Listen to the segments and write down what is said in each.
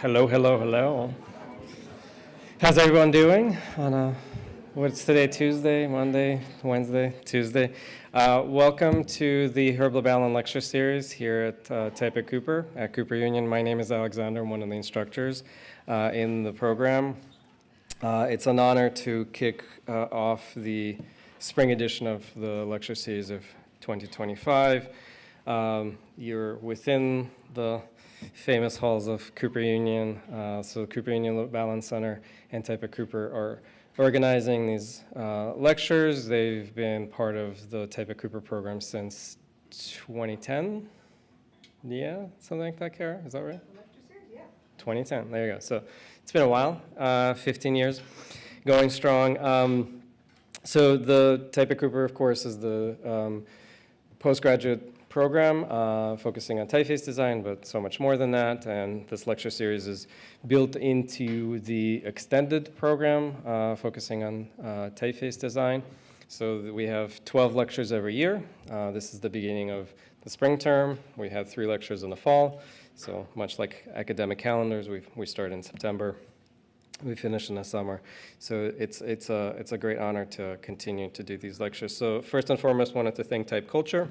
Hello, hello, hello. How's everyone doing on what's today, Tuesday, Monday, Wednesday, Tuesday? Welcome to the Herb LaBallon lecture series here at Cooper, at Cooper Union. My name is Alexander. I'm one of the instructors in the program. It's an honor to kick off the spring edition of the lecture series of 2025. You're within the famous halls of Cooper Union. So Cooper Union LaBallon Center and Cooper are organizing these lectures. They've been part of the Cooper program since 2010. Yeah, something like that, Kara? Is that right? Lecture series, yeah. 2010, there you go. So it's been a while, 15 years, going strong. So the Cooper, of course, is the postgraduate program focusing on typeface design, but so much more than that. And this lecture series is built into the extended program focusing on typeface design. So we have 12 lectures every year. This is the beginning of the spring term. We have 3 lectures in the fall. So much like academic calendars, we start in September. We finish in the summer. So it's a great honor to continue to do these lectures. So first and foremost, wanted to thank TypeCulture,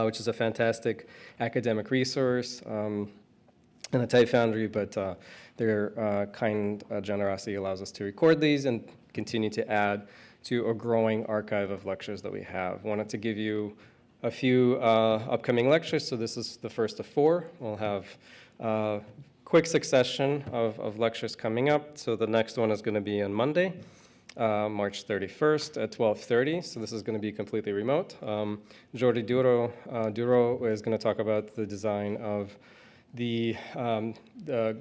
which is a fantastic academic resource and a type foundry, but their kind generosity allows us to record these and continue to add to a growing archive of lectures that we have. Wanted to give you a few upcoming lectures, so this is the first of 4. We'll have a quick succession of lectures coming up. So the next one is going to be on Monday, March 31st at 12:30. So this is going to be completely remote. Jordi Duro is going to talk about the design of the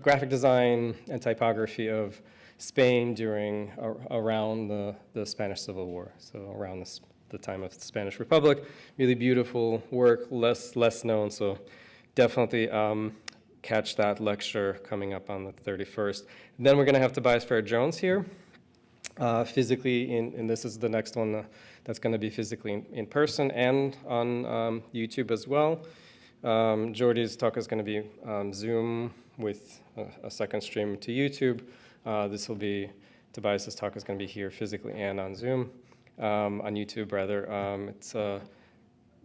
graphic design and typography of Spain during around the Spanish Civil War. So around the time of the Spanish Republic. Really beautiful work, less known. So definitely catch that lecture coming up on the 31st. And then we're going to have Tobias Farrar-Jones here. Physically, and this is the next one that's going to be physically in person and on YouTube as well. Jordi's talk is going to be Zoom with a second stream to YouTube. This will be, Tobias's talk is going to be here physically and on Zoom, on YouTube rather. It's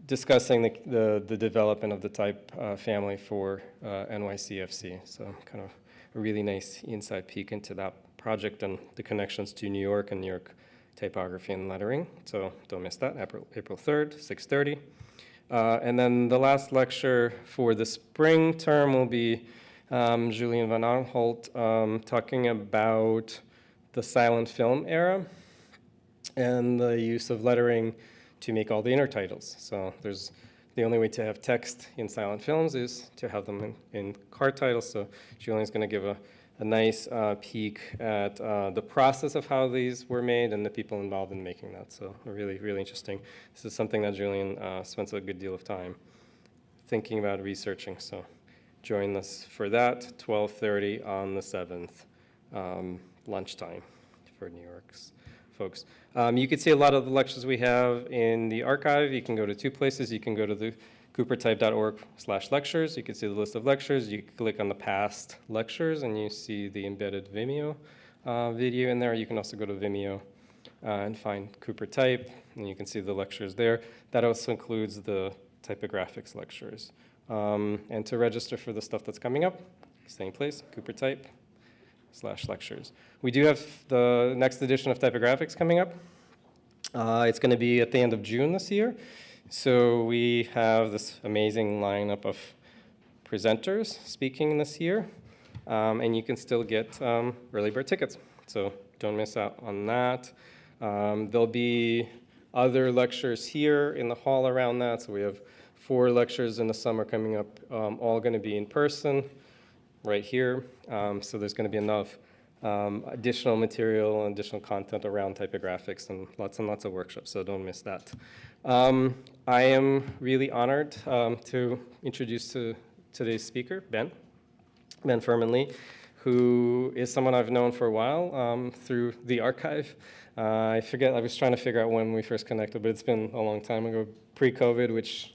discussing the development of the type family for NYCFC. So kind of a really nice inside peek into that project and the connections to New York and New York typography and lettering. So don't miss that, April 3rd, 6:30. And then the last lecture for the spring term will be Julian van Aanholt talking about the silent film era and the use of lettering to make all the inner titles. So the only way to have text in silent films is to have them in card titles. So Julian's going to give a nice peek at the process of how these were made and the people involved in making that. So really, really interesting. This is something that Julian spends a good deal of time thinking about, researching. So join us for that, 12:30 on the 7th, lunchtime for New York's folks. You can see a lot of the lectures we have in the archive. You can go to 2 places. You can go to the coopertype.org/lectures. You can see the list of lectures. You click on the past lectures, and you see the embedded Vimeo video in there. You can also go to Vimeo and find Cooper Type, and you can see the lectures there. That also includes the typographics lectures. And to register for the stuff that's coming up, same place, coopertype/lectures. We do have the next edition of typographics coming up. It's going to be at the end of June this year. So we have this amazing lineup of presenters speaking this year, and you can still get early bird tickets. So don't miss out on that. There'll be other lectures here in the hall around that. So we have 4 lectures in the summer coming up, all going to be in person right here. So there's going to be enough additional material and additional content around typographics and lots of workshops, so don't miss that. I am really honored to introduce to today's speaker, Ben Fehrman-Lee, who is someone I've known for a while through the archive. I was trying to figure out when we first connected, but it's been a long time ago, pre-COVID, which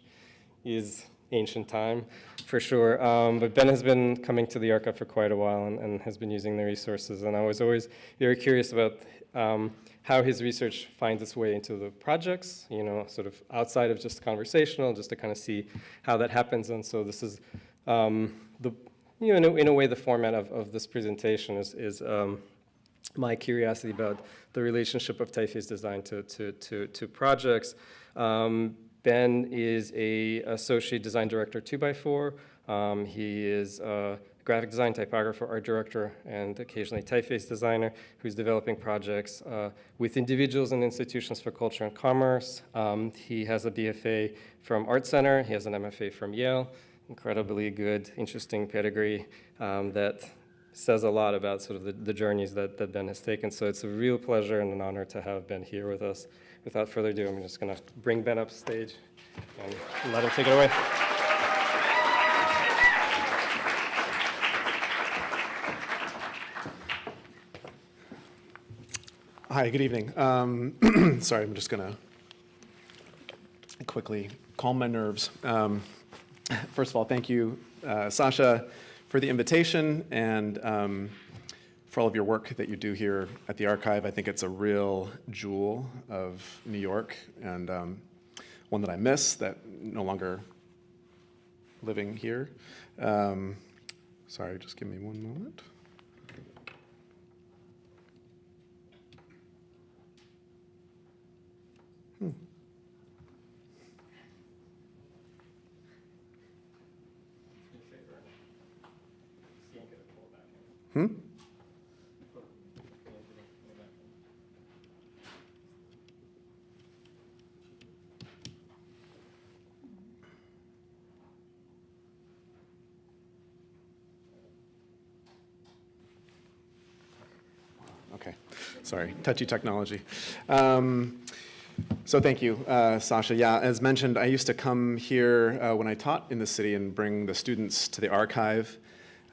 is ancient time, for sure. But Ben has been coming to the archive for quite a while and has been using the resources. And I was always very curious about how his research finds its way into the projects, you know, sort of outside of just conversational, just to kind of see how that happens. And so this is you know, in a way, the format of this presentation is my curiosity about the relationship of typeface design to projects. Ben is a associate design director 2x4. He is a graphic design typographer, art director, and occasionally typeface designer who's developing projects with individuals and institutions for culture and commerce. He has a BFA from Art Center. He has an MFA from Yale. Incredibly good, interesting pedigree that says a lot about sort of the journeys that Ben has taken. So it's a real pleasure and an honor to have Ben here with us. Without further ado, I'm just going to bring Ben up stage and let him take it away. Hi, good evening. Sorry, I'm just going to quickly calm my nerves. First of all, thank you, Sasha, for the invitation and for all of your work that you do here at the archive. I think it's a real jewel of New York and one that I miss, that no longer living here. Sorry, just give me one moment. Okay, sorry, touchy technology. So thank you, Sasha. Yeah, as mentioned, I used to come here when I taught in the city and bring the students to the archive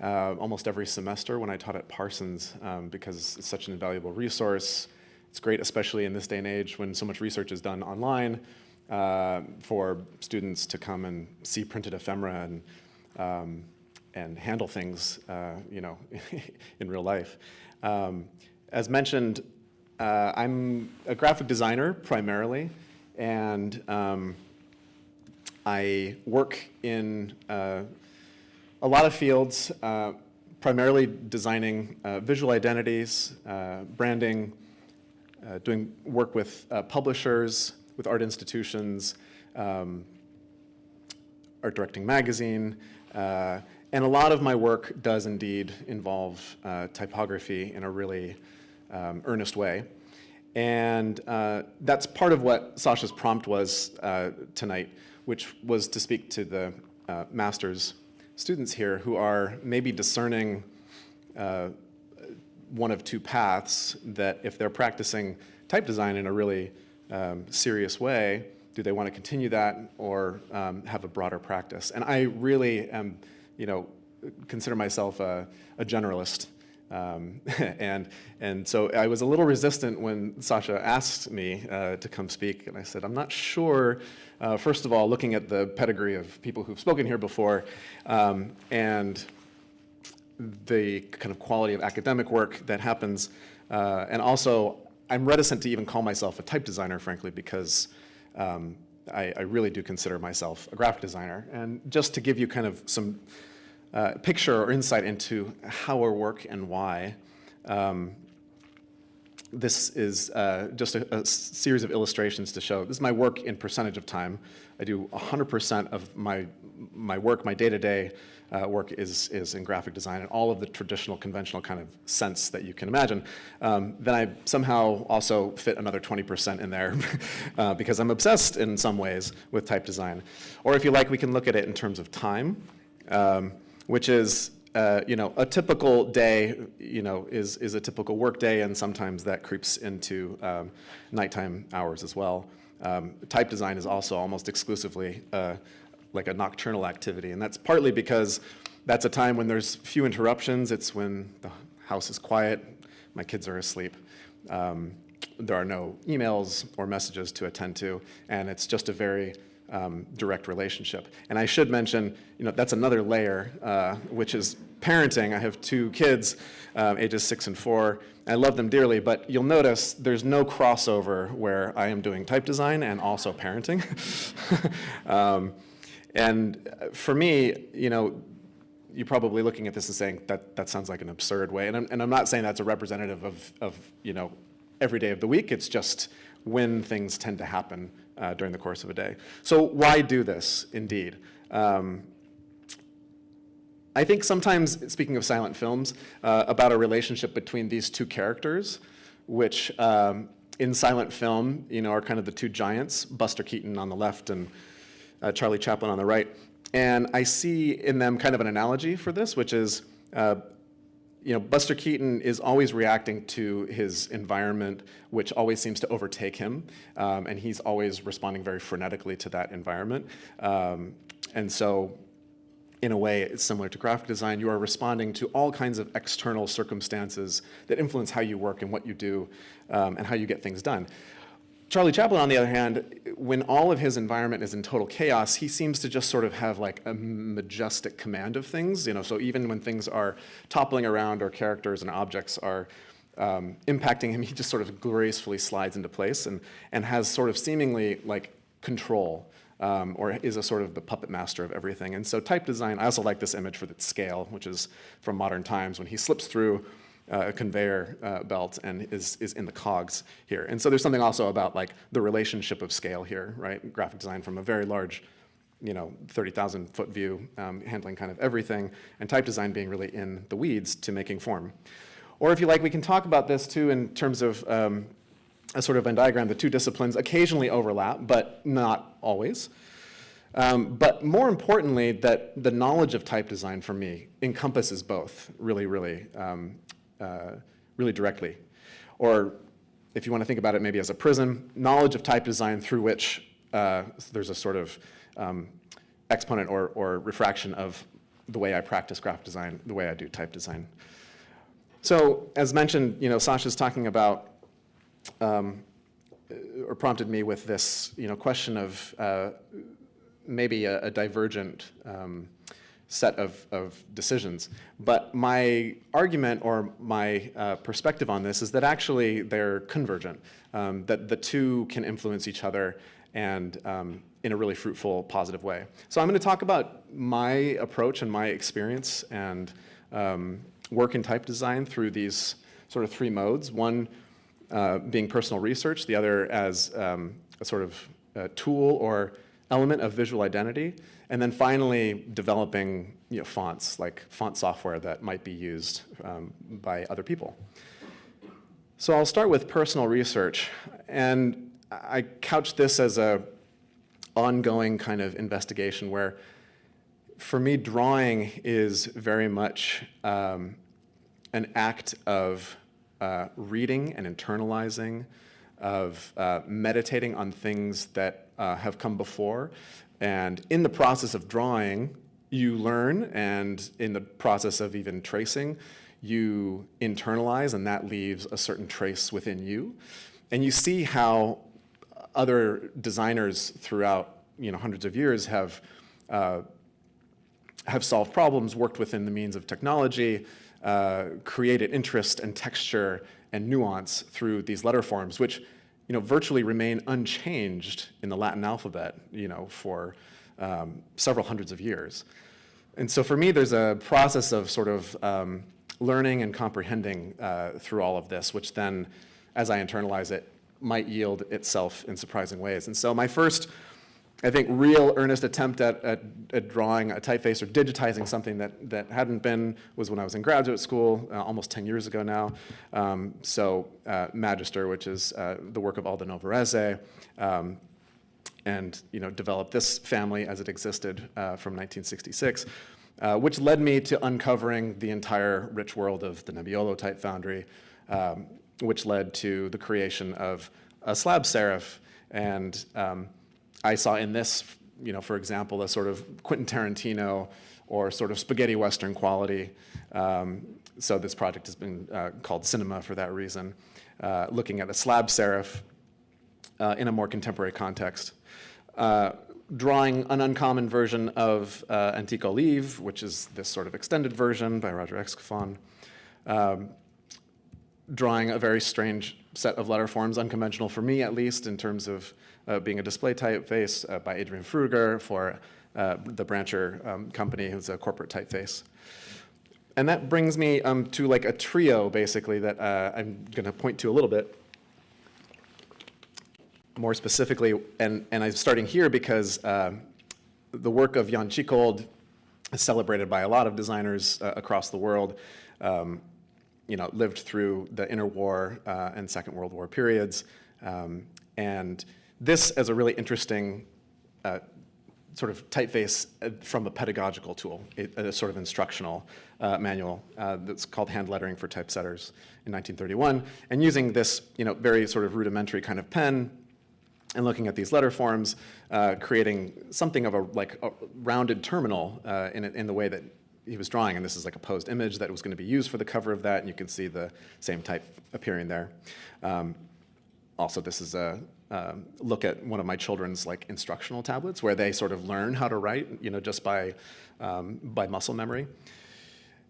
almost every semester when I taught at Parsons because it's such an invaluable resource. It's great, especially in this day and age when so much research is done online, for students to come and see printed ephemera and handle things, you know, in real life. As mentioned, I'm a graphic designer primarily, and I work in a lot of fields, primarily designing visual identities, branding, doing work with publishers, with art institutions, Art Directing Magazine, and a lot of my work does indeed involve typography in a really earnest way. And that's part of what Sasha's prompt was tonight, which was to speak to the master's students here who are maybe discerning one of two paths, that if they're practicing type design in a really serious way, do they want to continue that or have a broader practice? And I really am, you know, consider myself a generalist. And so I was a little resistant when Sasha asked me to come speak, and I said, I'm not sure, first of all, looking at the pedigree of people who've spoken here before, and the kind of quality of academic work that happens, and also I'm reticent to even call myself a type designer, frankly, because I really do consider myself a graphic designer. And just to give you kind of some picture or insight into how I work and why, this is just a series of illustrations to show. This is my work in percentage of time. I do 100% of my work, my day-to-day work is in graphic design, and all of the traditional, conventional kind of sense that you can imagine. Then I somehow also fit another 20% in there because I'm obsessed in some ways with type design. Or if you like, we can look at it in terms of time, which is, you know, a typical day, you know, is a typical work day, and sometimes that creeps into nighttime hours as well. Type design is also almost exclusively like a nocturnal activity, and that's partly because that's a time when there's few interruptions. It's when the house is quiet, my kids are asleep, there are no emails or messages to attend to, and it's just a very direct relationship. And I should mention, that's another layer, which is parenting. I have 2 kids, ages 6 and 4. I love them dearly, but you'll notice there's no crossover where I am doing type design and also parenting. And for me, you're probably looking at this and saying that sounds like an absurd way. And I'm not saying that's a representative of every day of the week. It's just when things tend to happen during the course of a day. So why do this, indeed? I think sometimes, speaking of silent films, about a relationship between these 2 characters, which in silent film, are kind of the 2 giants, Buster Keaton on the left and Charlie Chaplin on the right. And I see in them kind of an analogy for this, which is, Buster Keaton is always reacting to his environment, which always seems to overtake him, and he's always responding very frenetically to that environment. And so, in a way, it's similar to graphic design. You are responding to all kinds of external circumstances that influence how you work and what you do, and how you get things done. Charlie Chaplin, on the other hand, when all of his environment is in total chaos, he seems to just sort of have like a majestic command of things. So even when things are toppling around or characters and objects are impacting him, he just sort of gracefully slides into place and has sort of seemingly like control, or is a sort of the puppet master of everything. And so type design, I also like this image for its scale, which is from modern times when he slips through a conveyor belt and is in the cogs here. And so there's something also about like the relationship of scale here, right? Graphic design from a very large, 30,000 foot view, handling kind of everything, and type design being really in the weeds to making form. Or if you like, we can talk about this too in terms of a sort of Venn diagram. The 2 disciplines occasionally overlap, but not always. But more importantly, that the knowledge of type design for me encompasses both really, really directly. Or if you want to think about it maybe as a prism, knowledge of type design through which there's a sort of exponent or refraction of the way I practice graphic design, the way I do type design. So as mentioned, Sasha's talking about, or prompted me with this question of maybe a divergent set of decisions. But my argument or my perspective on this is that actually they're convergent, that the 2 can influence each other and in a really fruitful, positive way. So I'm going to talk about my approach and my experience and work in type design through these sort of 3 modes. One being personal research, the other as a sort of tool or element of visual identity, and then finally developing fonts, like font software that might be used by other people. So I'll start with personal research, and I couch this as a ongoing kind of investigation where, for me, drawing is very much an act of reading and internalizing, of meditating on things that have come before. And in the process of drawing, you learn, and in the process of even tracing, you internalize, and that leaves a certain trace within you. And you see how other designers throughout hundreds of years have solved problems, worked within the means of technology, created interest and texture and nuance through these letter forms, which virtually remain unchanged in the Latin alphabet, for several hundreds of years. And so for me, there's a process of sort of learning and comprehending through all of this, which then, as I internalize it, might yield itself in surprising ways. And so my first, I think, real earnest attempt at drawing a typeface or digitizing something that hadn't been was when I was in graduate school, almost 10 years ago now. Magister, which is the work of Aldo Novarese, and developed this family as it existed from 1966, which led me to uncovering the entire rich world of the Nebbiolo type foundry, which led to the creation of a slab serif. And I saw in this, for example, a sort of Quentin Tarantino or sort of spaghetti Western quality. So this project has been called Cinema for that reason, looking at a slab serif in a more contemporary context. drawing an uncommon version of Antique Olive, which is this sort of extended version by Roger Excafon. Drawing a very strange set of letter forms, unconventional for me at least, in terms of being a display typeface by Adrian Fruger for the Brancher company, who's a corporate typeface. And that brings me to like a trio, basically, that I'm going to point to a little bit more specifically. And I'm starting here because the work of Jan Tschichold is celebrated by a lot of designers across the world. Lived through the interwar and Second World War periods. And this is a really interesting sort of typeface from a pedagogical tool, a sort of instructional manual that's called Hand Lettering for Typesetters in 1931. And using this very sort of rudimentary kind of pen and looking at these letter forms, creating something of a rounded terminal in the way that he was drawing. And this is like a posed image that was going to be used for the cover of that, and you can see the same type appearing there. Also, this is a look at one of my children's instructional tablets where they sort of learn how to write, just by muscle memory.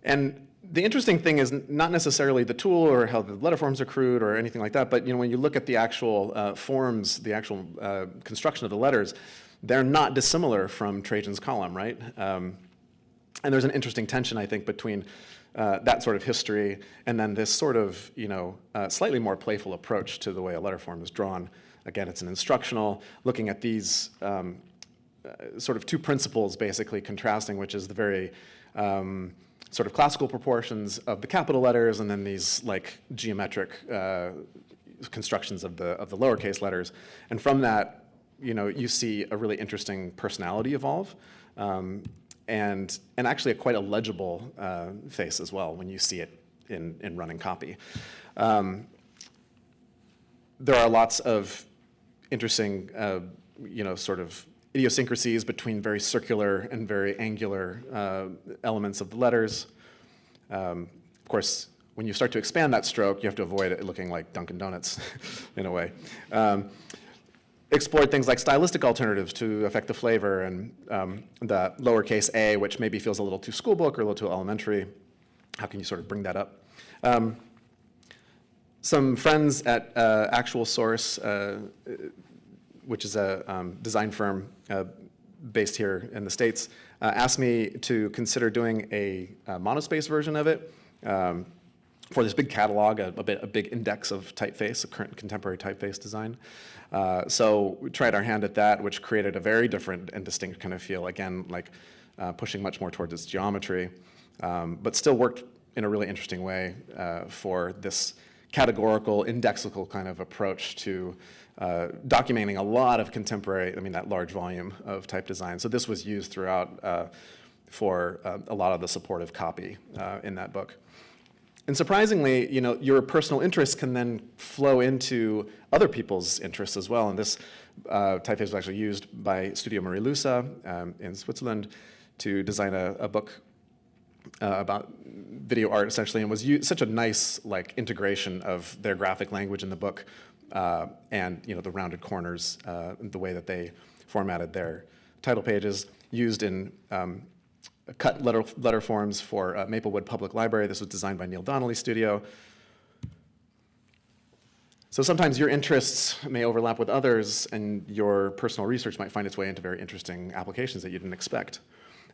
And the interesting thing is not necessarily the tool or how the letter forms are crude or anything like that, but when you look at the actual forms, the actual construction of the letters, they're not dissimilar from Trajan's column, right? And there's an interesting tension, I think, between that sort of history and then this sort of, slightly more playful approach to the way a letter form is drawn. Again, it's an instructional, looking at these sort of two principles, basically contrasting, which is the very sort of classical proportions of the capital letters, and then these geometric constructions of the lowercase letters. And from that, you see a really interesting personality evolve. And actually quite a legible face as well when you see it in running copy. There are lots of interesting, sort of idiosyncrasies between very circular and very angular elements of the letters. Of course, when you start to expand that stroke, you have to avoid it looking like Dunkin' Donuts in a way. Explored things like stylistic alternatives to affect the flavor, and the lowercase a, which maybe feels a little too schoolbook or a little too elementary. How can you sort of bring that up? Some friends at Actual Source, which is a design firm based here in the States, asked me to consider doing a monospace version of it for this big catalog, a big index of typeface, a current contemporary typeface design. So we tried our hand at that, which created a very different and distinct kind of feel, again, pushing much more towards its geometry, but still worked in a really interesting way for this categorical, indexical kind of approach to documenting a lot of contemporary, that large volume of type design. So this was used throughout for a lot of the supportive copy in that book. And surprisingly, your personal interests can then flow into other people's interests as well. And this typeface was actually used by Studio Marie Lusa in Switzerland to design a book about video art, essentially, and was such a nice integration of their graphic language in the book and the rounded corners, the way that they formatted their title pages, used in cut letter forms for Maplewood Public Library. This was designed by Neil Donnelly Studio. So sometimes your interests may overlap with others, and your personal research might find its way into very interesting applications that you didn't expect.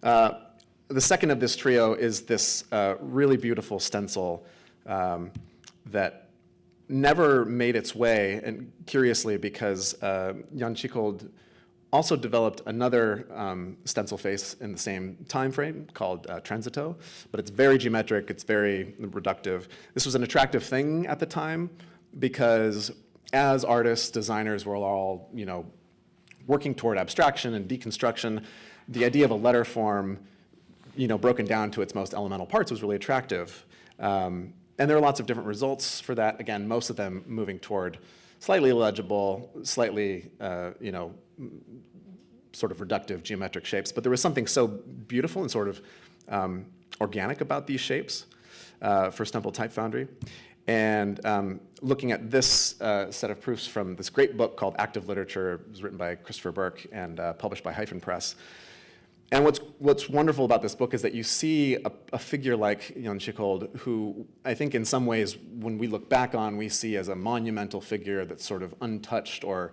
The second of this trio is this really beautiful stencil that never made its way, and curiously, because Jan Tschichold also developed another stencil face in the same time frame called Transito, but it's very geometric, it's very reductive. This was an attractive thing at the time because as artists, designers were all, working toward abstraction and deconstruction, the idea of a letter form, broken down to its most elemental parts was really attractive. And there are lots of different results for that. Again, most of them moving toward slightly illegible, slightly, sort of reductive geometric shapes. But there was something so beautiful and sort of organic about these shapes for Stempel Type Foundry. And looking at this set of proofs from this great book called Active Literature, it was written by Christopher Burke and published by Hyphen Press. And what's wonderful about this book is that you see a figure like Jan Tschichold, who I think in some ways, when we look back on, we see as a monumental figure that's sort of untouched or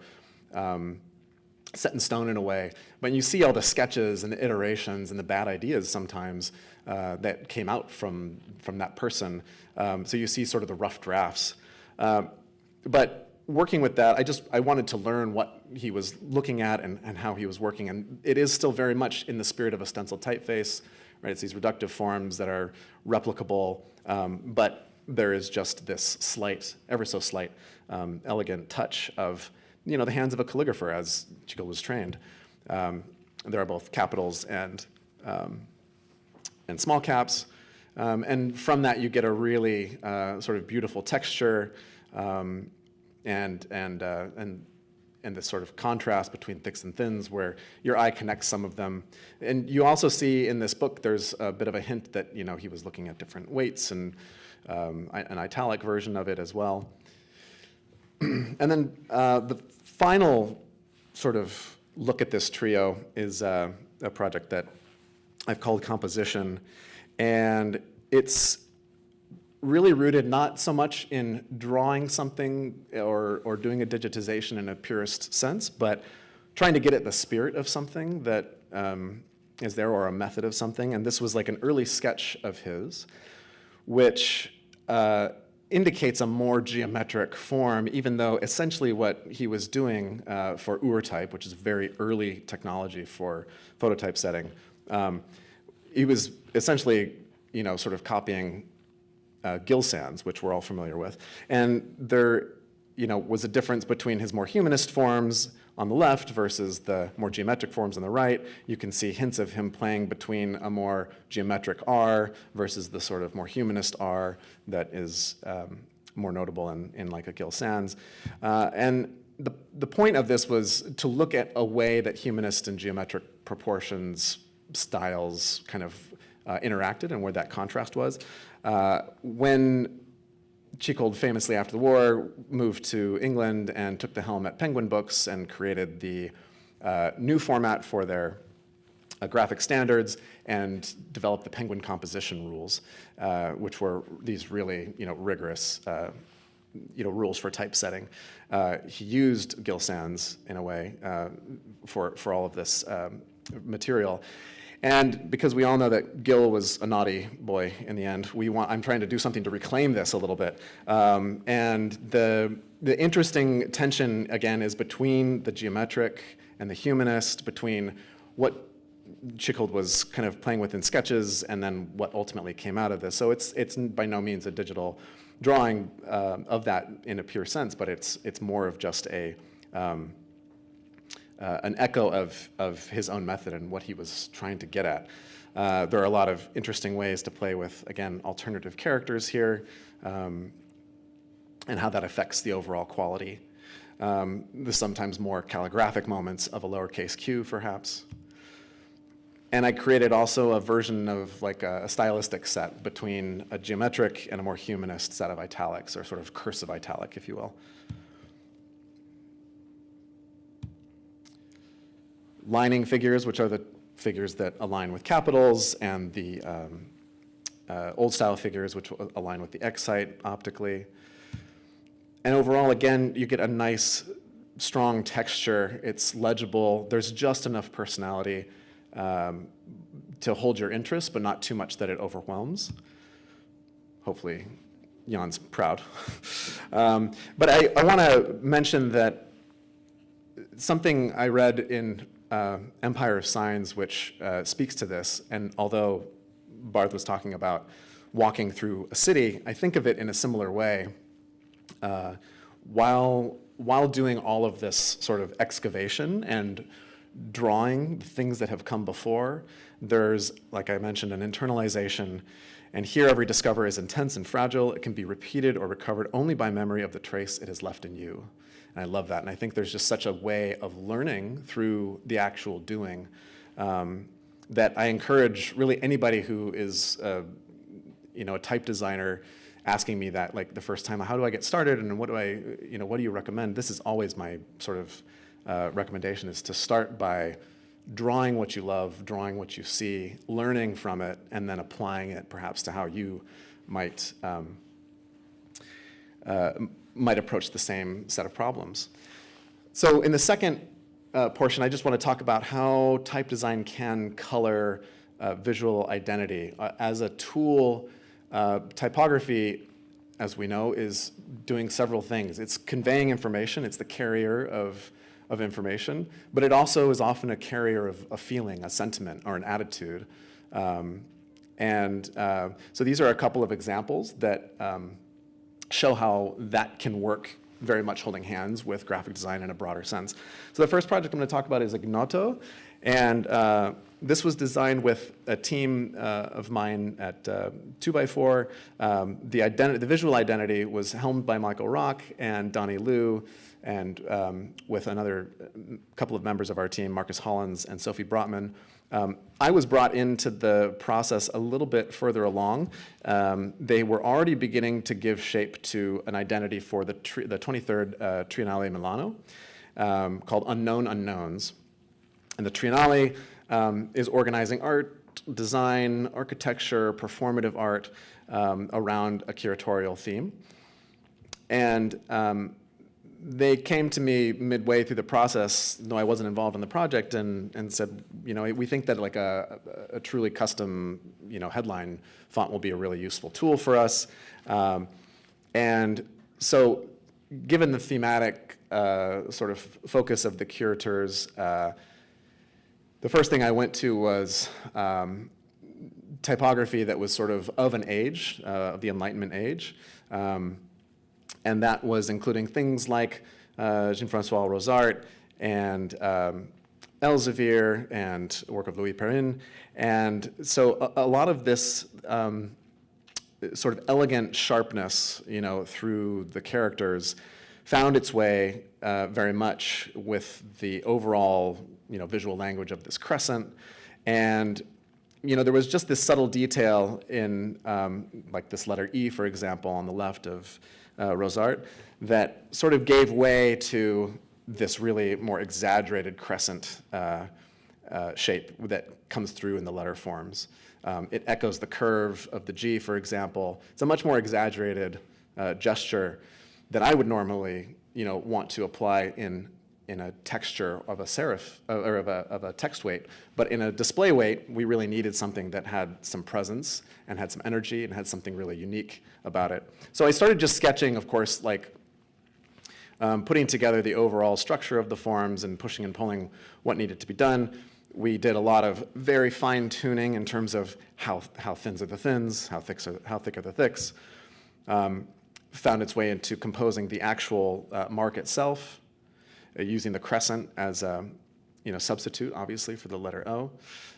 set in stone in a way. But you see all the sketches and the iterations and the bad ideas sometimes that came out from that person. So you see sort of the rough drafts. But working with that, I wanted to learn what he was looking at and how he was working. And it is still very much in the spirit of a stencil typeface, right? It's these reductive forms that are replicable, but there is just this slight, ever so slight, elegant touch of, the hands of a calligrapher, as Tschichold was trained. There are both capitals and small caps. And from that, you get a really sort of beautiful texture, and this sort of contrast between thicks and thins where your eye connects some of them. And you also see in this book, there's a bit of a hint that, he was looking at different weights and an italic version of it as well. And then the final sort of look at this trio is a project that I've called Composition. And it's really rooted not so much in drawing something or doing a digitization in a purist sense, but trying to get at the spirit of something that is there, or a method of something. And this was like an early sketch of his, which indicates a more geometric form, even though essentially what he was doing for Urtype, which is very early technology for phototype setting, he was essentially, sort of copying Gill Sans, which we're all familiar with. And there, was a difference between his more humanist forms on the left versus the more geometric forms on the right. You can see hints of him playing between a more geometric R versus the sort of more humanist R that is more notable in like a Gill Sans. And the point of this was to look at a way that humanist and geometric proportions styles kind of interacted and where that contrast was. When Tschichold famously after the war moved to England and took the helm at Penguin Books and created the new format for their graphic standards and developed the Penguin composition rules, which were these really rigorous rules for typesetting. He used Gill Sans in a way for all of this material. And because we all know that Gill was a naughty boy in the end, I'm trying to do something to reclaim this a little bit. And the interesting tension, again, is between the geometric and the humanist, between what Tschichold was kind of playing with in sketches and then what ultimately came out of this. So it's by no means a digital drawing of that in a pure sense, but it's more of just an echo of his own method and what he was trying to get at. There are a lot of interesting ways to play with, again, alternative characters here, and how that affects the overall quality. The sometimes more calligraphic moments of a lowercase q, perhaps. And I created also a version of like a stylistic set between a geometric and a more humanist set of italics, or sort of cursive italic, if you will. Lining figures, which are the figures that align with capitals, and the old style figures, which align with the X site optically. And overall, again, you get a nice, strong texture. It's legible. There's just enough personality to hold your interest, but not too much that it overwhelms. Hopefully, Jan's proud. But I want to mention that something I read in Empire of Signs, which speaks to this, and although Barth was talking about walking through a city, I think of it in a similar way. While doing all of this sort of excavation and drawing the things that have come before, there's, like I mentioned, an internalization. And here every discovery is intense and fragile. It can be repeated or recovered only by memory of the trace it has left in you. And I love that. And I think there's just such a way of learning through the actual doing that I encourage really anybody who is a type designer asking me that like the first time, how do I get started and what do you recommend? This is always my sort of recommendation, is to start by drawing what you love, drawing what you see, learning from it, and then applying it perhaps to how you might approach the same set of problems. So in the second portion, I just want to talk about how type design can color visual identity. As a tool, typography, as we know, is doing several things. It's conveying information, it's the carrier of information, but it also is often a carrier of a feeling, a sentiment, or an attitude. So these are a couple of examples that show how that can work, very much holding hands with graphic design in a broader sense. So the first project I'm going to talk about is Ignoto, and this was designed with a team of mine at 2x4. The visual identity was helmed by Michael Rock and Donnie Liu, and with another couple of members of our team, Marcus Hollins and Sophie Brotman. I was brought into the process a little bit further along. They were already beginning to give shape to an identity for the 23rd Triennale Milano called Unknown Unknowns. And the Triennale is organizing art, design, architecture, performative art around a curatorial theme. And they came to me midway through the process, though I wasn't involved in the project, and said, we think that like a truly custom, headline font will be a really useful tool for us. And so given the thematic sort of focus of the curators, the first thing I went to was typography that was sort of an age, of the Enlightenment age. And that was including things like Jean-François Rosart and Elsevier and work of Louis Perrin. And so a lot of this sort of elegant sharpness, through the characters found its way very much with the overall, visual language of this crescent. And there was just this subtle detail in, like this letter E, for example, on the left of Rosart, that sort of gave way to this really more exaggerated crescent shape that comes through in the letter forms. It echoes the curve of the G, for example. It's a much more exaggerated gesture that I would normally, want to apply in a texture of a serif, or of a text weight. But in a display weight, we really needed something that had some presence and had some energy and had something really unique about it. So I started just sketching, of course, like putting together the overall structure of the forms and pushing and pulling what needed to be done. We did a lot of very fine tuning in terms of how thins are the thins, how thick are the thicks. Found its way into composing the actual mark itself, using the crescent as a substitute, obviously, for the letter O.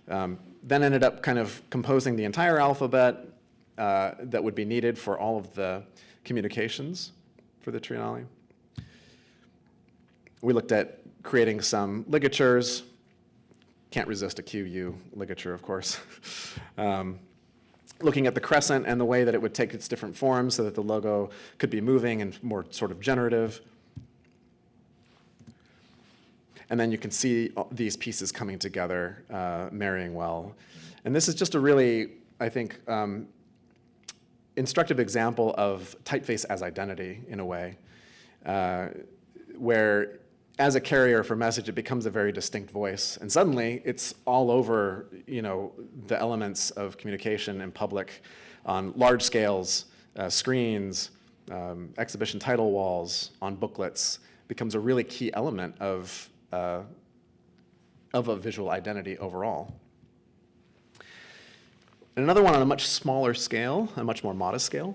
Then ended up kind of composing the entire alphabet that would be needed for all of the communications for the Triennale. We looked at creating some ligatures. Can't resist a QU ligature, of course. Looking at the crescent and the way that it would take its different forms so that the logo could be moving and more sort of generative. And then you can see these pieces coming together, marrying well. And this is just a really, I think, instructive example of typeface as identity, in a way, where as a carrier for message, it becomes a very distinct voice. And suddenly, it's all over, the elements of communication in public on large scales, screens, exhibition title walls, on booklets, becomes a really key element of a visual identity overall. And another one on a much smaller scale, a much more modest scale,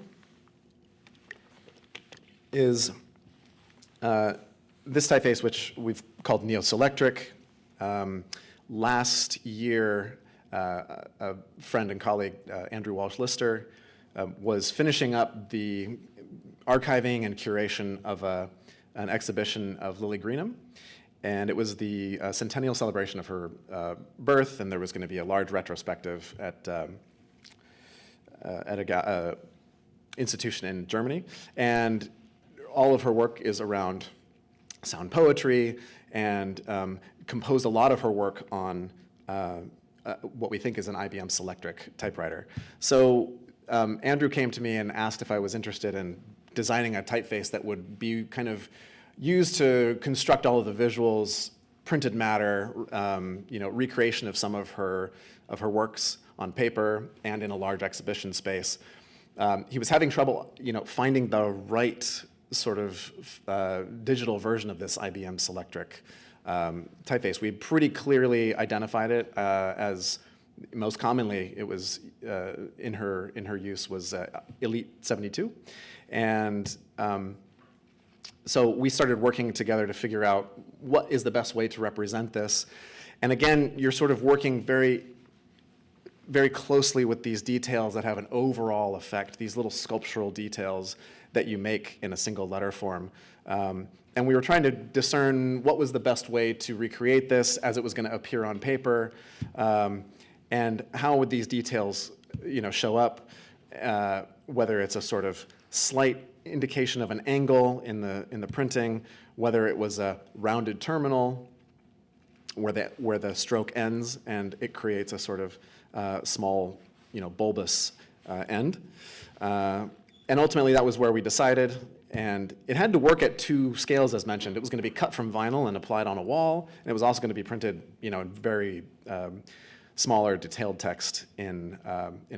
is this typeface, which we've called Neo-Selectric. Last year, a friend and colleague, Andrew Walsh-Lister, was finishing up the archiving and curation of an exhibition of Lily Greenham. And it was the centennial celebration of her birth, and there was going to be a large retrospective at institution in Germany, and all of her work is around sound poetry, and composed a lot of her work on what we think is an IBM Selectric typewriter. So Andrew came to me and asked if I was interested in designing a typeface that would be kind of used to construct all of the visuals, printed matter, recreation of some of her works on paper and in a large exhibition space. He was having trouble, finding the right sort of digital version of this IBM Selectric typeface. We pretty clearly identified it as, most commonly, it was in her use was Elite 72, and so we started working together to figure out what is the best way to represent this. And again, you're sort of working very, very closely with these details that have an overall effect, these little sculptural details that you make in a single letter form. And we were trying to discern what was the best way to recreate this as it was going to appear on paper, and how would these details, show up, whether it's a sort of slight indication of an angle in the printing, whether it was a rounded terminal where the stroke ends and it creates a sort of small, bulbous end. And ultimately, that was where we decided. And it had to work at two scales, as mentioned. It was going to be cut from vinyl and applied on a wall, and it was also going to be printed, in very smaller, detailed text in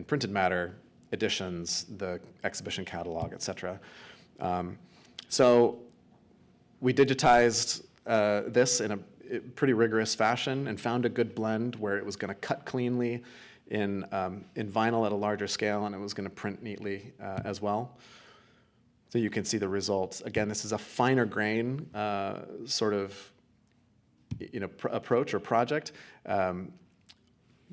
printed matter editions, the exhibition catalog, et cetera. So we digitized this in a pretty rigorous fashion and found a good blend where it was going to cut cleanly in vinyl at a larger scale, and it was going to print neatly as well. So you can see the results. Again, this is a finer grain sort of approach or project.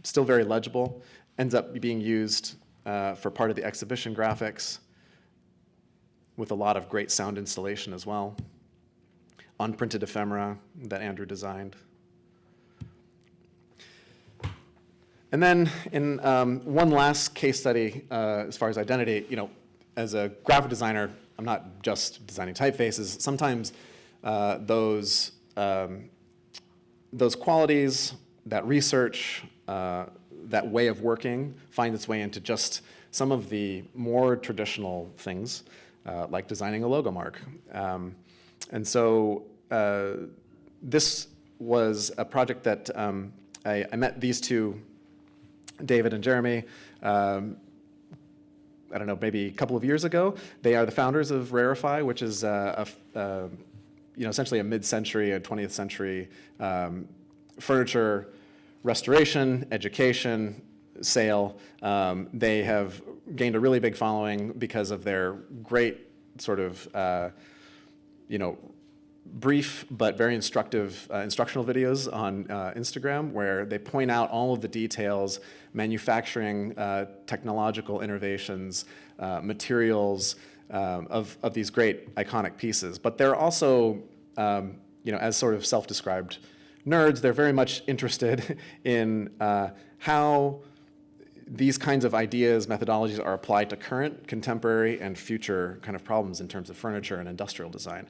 Still very legible. Ends up being used for part of the exhibition graphics with a lot of great sound installation as well. Unprinted ephemera that Andrew designed. And then in one last case study as far as identity, as a graphic designer, I'm not just designing typefaces. Sometimes those qualities, that research, that way of working find its way into just some of the more traditional things, like designing a logo mark. And so this was a project that I met these two, David and Jeremy, I don't know, maybe a couple of years ago. They are the founders of Rarify, which is essentially a mid-century, a 20th century furniture restoration, education, sale. They have gained a really big following because of their great sort of, brief but very instructive instructional videos on Instagram, where they point out all of the details, manufacturing, technological innovations, materials of these great iconic pieces. But they're also, as sort of self-described nerds, they're very much interested in how these kinds of ideas, methodologies are applied to current, contemporary, and future kind of problems in terms of furniture and industrial design.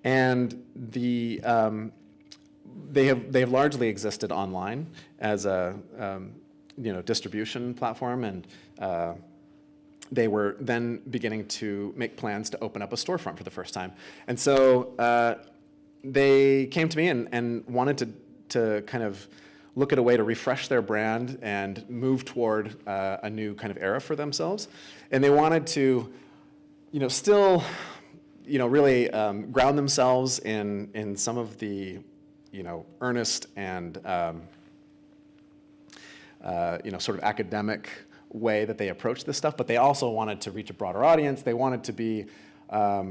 And they have largely existed online as a distribution platform, and they were then beginning to make plans to open up a storefront for the first time. And so they came to me and wanted to kind of look at a way to refresh their brand and move toward a new kind of era for themselves. And they wanted to, still really ground themselves in some of the, earnest and, sort of academic way that they approach this stuff, but they also wanted to reach a broader audience. They wanted to be, a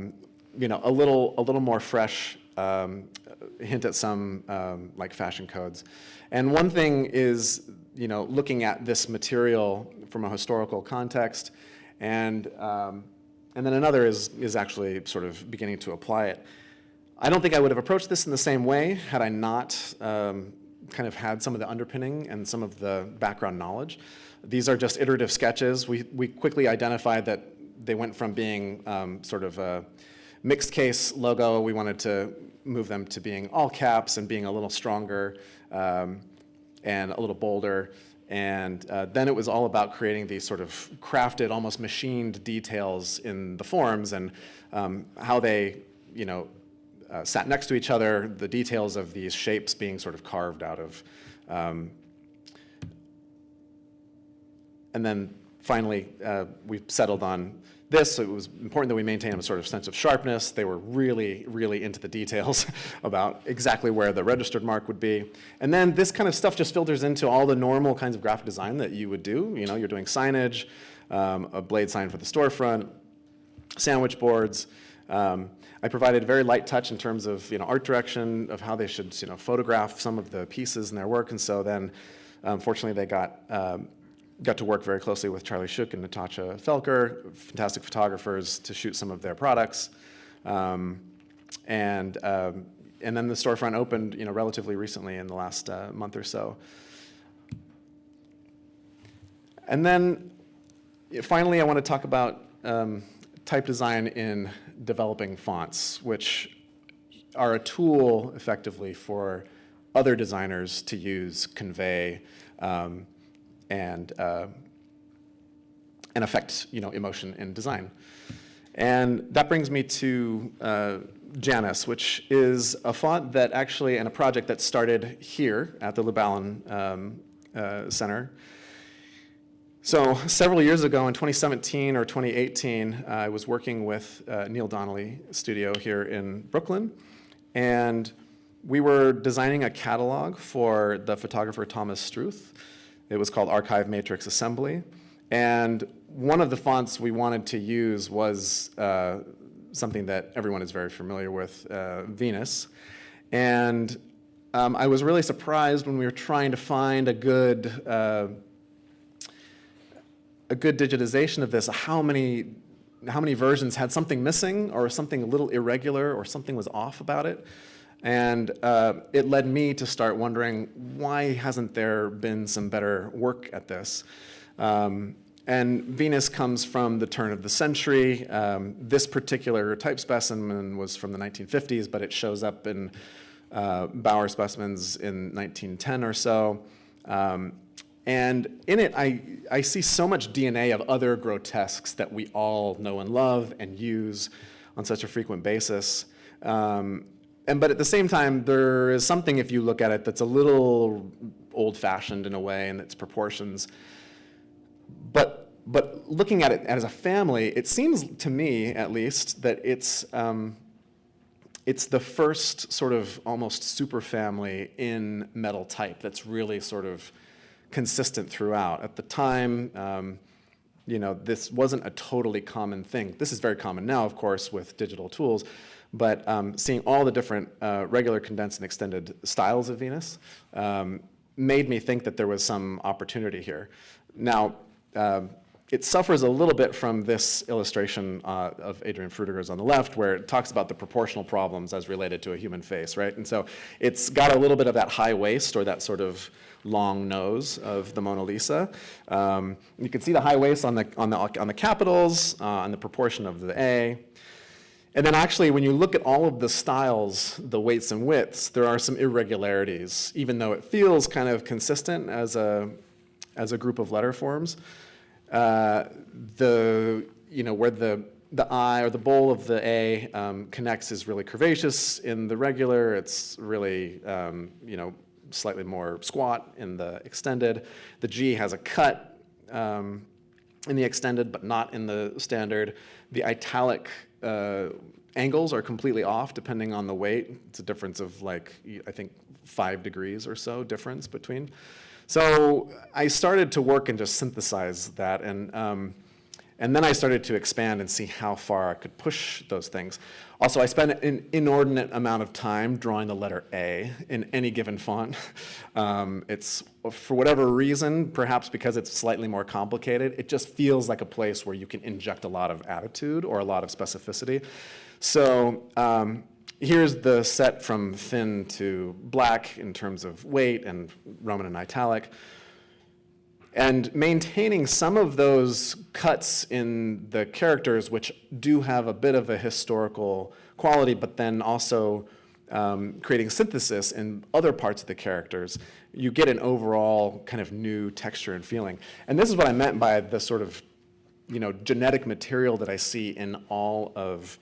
little more fresh, hint at some like fashion codes. And one thing is, looking at this material from a historical context, and then another is actually sort of beginning to apply it. I don't think I would have approached this in the same way had I not kind of had some of the underpinning and some of the background knowledge. These are just iterative sketches. We quickly identified that they went from being sort of a mixed case logo. We wanted to move them to being all caps and being a little stronger and a little bolder. And then it was all about creating these sort of crafted, almost machined details in the forms and how they, sat next to each other, the details of these shapes being sort of carved out of. And then finally, we settled on this. It was important that we maintain a sort of sense of sharpness. They were really, really into the details about exactly where the registered mark would be. And then this kind of stuff just filters into all the normal kinds of graphic design that you would do. You're doing signage, a blade sign for the storefront, sandwich boards. I provided very light touch in terms of art direction, of how they should photograph some of the pieces in their work. And so then, fortunately, they got to work very closely with Charlie Shook and Natasha Felker, fantastic photographers, to shoot some of their products. And then the storefront opened, relatively recently in the last month or so. And then finally, I want to talk about type design in developing fonts, which are a tool effectively for other designers to use, convey, and affect emotion in design. And that brings me to Janus, which is a font that actually, and a project that started here at the Lubalin Center. So several years ago in 2017 or 2018, I was working with Neil Donnelly Studio here in Brooklyn, and we were designing a catalog for the photographer Thomas Struth. It was called Archive Matrix Assembly, and one of the fonts we wanted to use was something that everyone is very familiar with, Venus. And I was really surprised when we were trying to find a good digitization of this, how many versions had something missing or something a little irregular or something was off about it. And it led me to start wondering, why hasn't there been some better work at this? And Venus comes from the turn of the century. This particular type specimen was from the 1950s, but it shows up in Bauer specimens in 1910 or so. And in it, I see so much DNA of other grotesques that we all know and love and use on such a frequent basis. But at the same time, there is something, if you look at it, that's a little old-fashioned in a way in its proportions. But looking at it as a family, it seems to me, at least, that it's the first sort of almost superfamily in metal type that's really sort of consistent throughout. At the time, this wasn't a totally common thing. This is very common now, of course, with digital tools. But seeing all the different regular, condensed, and extended styles of Venus made me think that there was some opportunity here. Now, it suffers a little bit from this illustration of Adrian Frudiger's on the left, where it talks about the proportional problems as related to a human face, right? And so it's got a little bit of that high waist or that sort of long nose of the Mona Lisa. You can see the high waist on the capitals, on the proportion of the A. And then actually, when you look at all of the styles, the weights and widths, there are some irregularities, even though it feels kind of consistent as a group of letter forms. Where the I or the bowl of the A connects is really curvaceous in the regular. It's really slightly more squat in the extended. The G has a cut in the extended, but not in the standard. The italic angles are completely off depending on the weight. It's a difference of I think 5 degrees or so difference between. So I started to work and just synthesize that, and then I started to expand and see how far I could push those things. Also, I spent an inordinate amount of time drawing the letter A in any given font. It's, for whatever reason, perhaps because it's slightly more complicated, it just feels like a place where you can inject a lot of attitude or a lot of specificity. So here's the set from thin to black in terms of weight and Roman and italic. And maintaining some of those cuts in the characters, which do have a bit of a historical quality, but then also creating synthesis in other parts of the characters, you get an overall kind of new texture and feeling. And this is what I meant by the sort of, genetic material that I see in all of,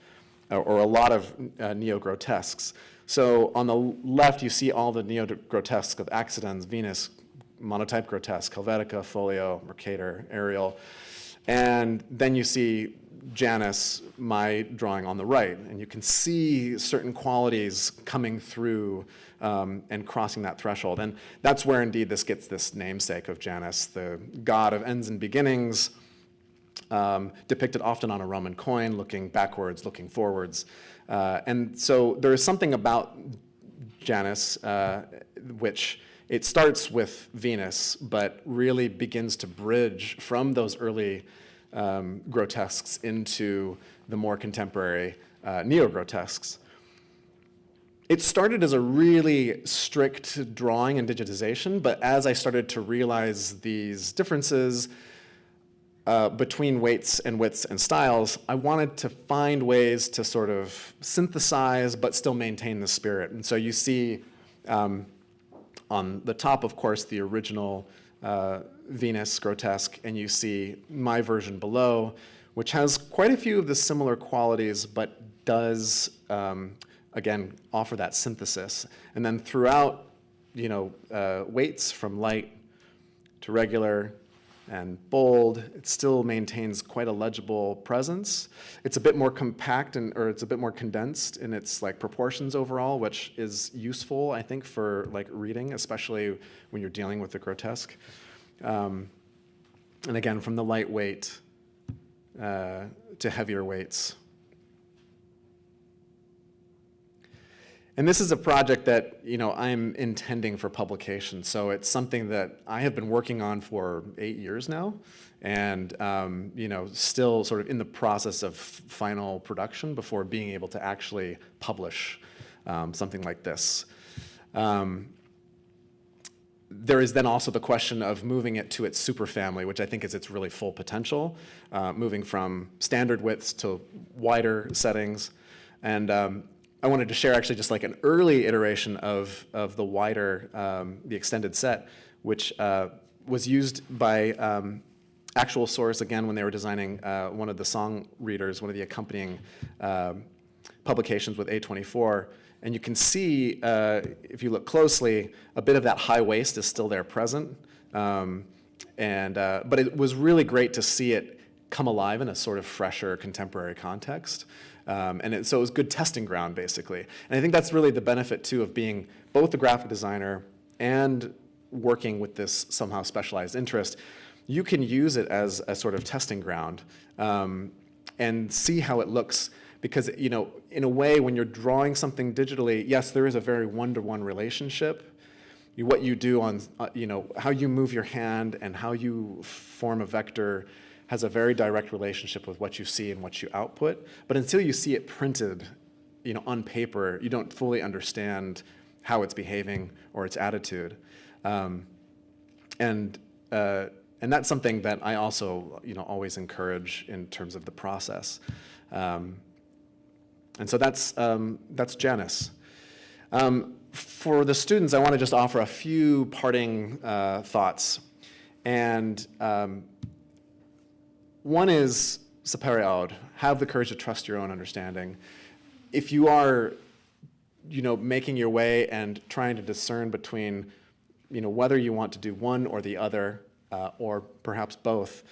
or a lot of neo-grotesques. So on the left, you see all the neo-grotesques of Accidens, Venus, Monotype Grotesque, Helvetica, Folio, Mercator, Arial. And then you see Janus, my drawing on the right, and you can see certain qualities coming through and crossing that threshold. And that's where indeed this gets this namesake of Janus, the god of ends and beginnings, depicted often on a Roman coin, looking backwards, looking forwards. And so there is something about Janus which it starts with Venus, but really begins to bridge from those early grotesques into the more contemporary neo-grotesques. It started as a really strict drawing and digitization, but as I started to realize these differences between weights and widths and styles, I wanted to find ways to sort of synthesize but still maintain the spirit. And so you see on the top, of course, the original Venus grotesque, and you see my version below, which has quite a few of the similar qualities, but does, again, offer that synthesis. And then throughout, weights from light to regular and bold, it still maintains quite a legible presence. It's a bit more compact or it's a bit more condensed in its proportions overall, which is useful, I think, for reading, especially when you're dealing with the grotesque. And again, from the lightweight to heavier weights. And this is a project that I'm intending for publication. So it's something that I have been working on for 8 years now, and still sort of in the process of final production before being able to actually publish something like this. There is then also the question of moving it to its superfamily, which I think is its really full potential, moving from standard widths to wider settings. And I wanted to share actually just an early iteration of the wider, the extended set, which was used by Actual Source, again, when they were designing one of the song readers, one of the accompanying publications with A24. And you can see, if you look closely, a bit of that high waist is still there present. But it was really great to see it come alive in a sort of fresher contemporary context. So it was good testing ground, basically. And I think that's really the benefit, too, of being both a graphic designer and working with this somehow specialized interest. You can use it as a sort of testing ground and see how it looks. Because, in a way, when you're drawing something digitally, yes, there is a very one-to-one relationship. What you do on, how you move your hand and how you form a vector has a very direct relationship with what you see and what you output. But until you see it printed, on paper, you don't fully understand how it's behaving or its attitude. And that's something that I also, always encourage in terms of the process. And so that's Janus. For the students, I want to just offer a few parting thoughts. And one is sapere aude, have the courage to trust your own understanding. If you are, making your way and trying to discern between, whether you want to do one or the other, or perhaps both,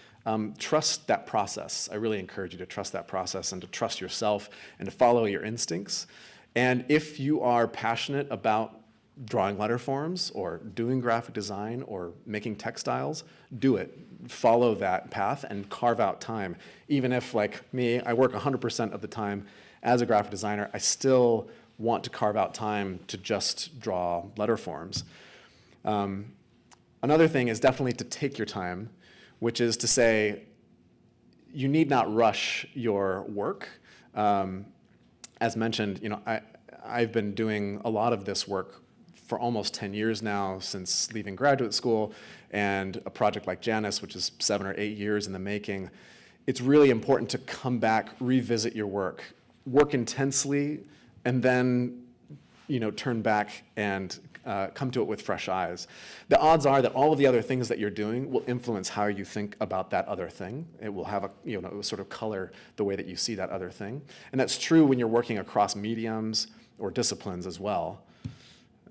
trust that process. I really encourage you to trust that process and to trust yourself and to follow your instincts. And if you are passionate about drawing letter forms or doing graphic design or making textiles, do it. Follow that path and carve out time. Even if, like me, I work 100% of the time as a graphic designer, I still want to carve out time to just draw letter forms. Another thing is definitely to take your time, which is to say you need not rush your work. As mentioned, I've been doing a lot of this work for almost 10 years now since leaving graduate school, and a project like Janus, which is 7 or 8 years in the making, it's really important to come back, revisit your work, work intensely, and then turn back and come to it with fresh eyes. The odds are that all of the other things that you're doing will influence how you think about that other thing. It will have it will sort of color the way that you see that other thing. And that's true when you're working across mediums or disciplines as well.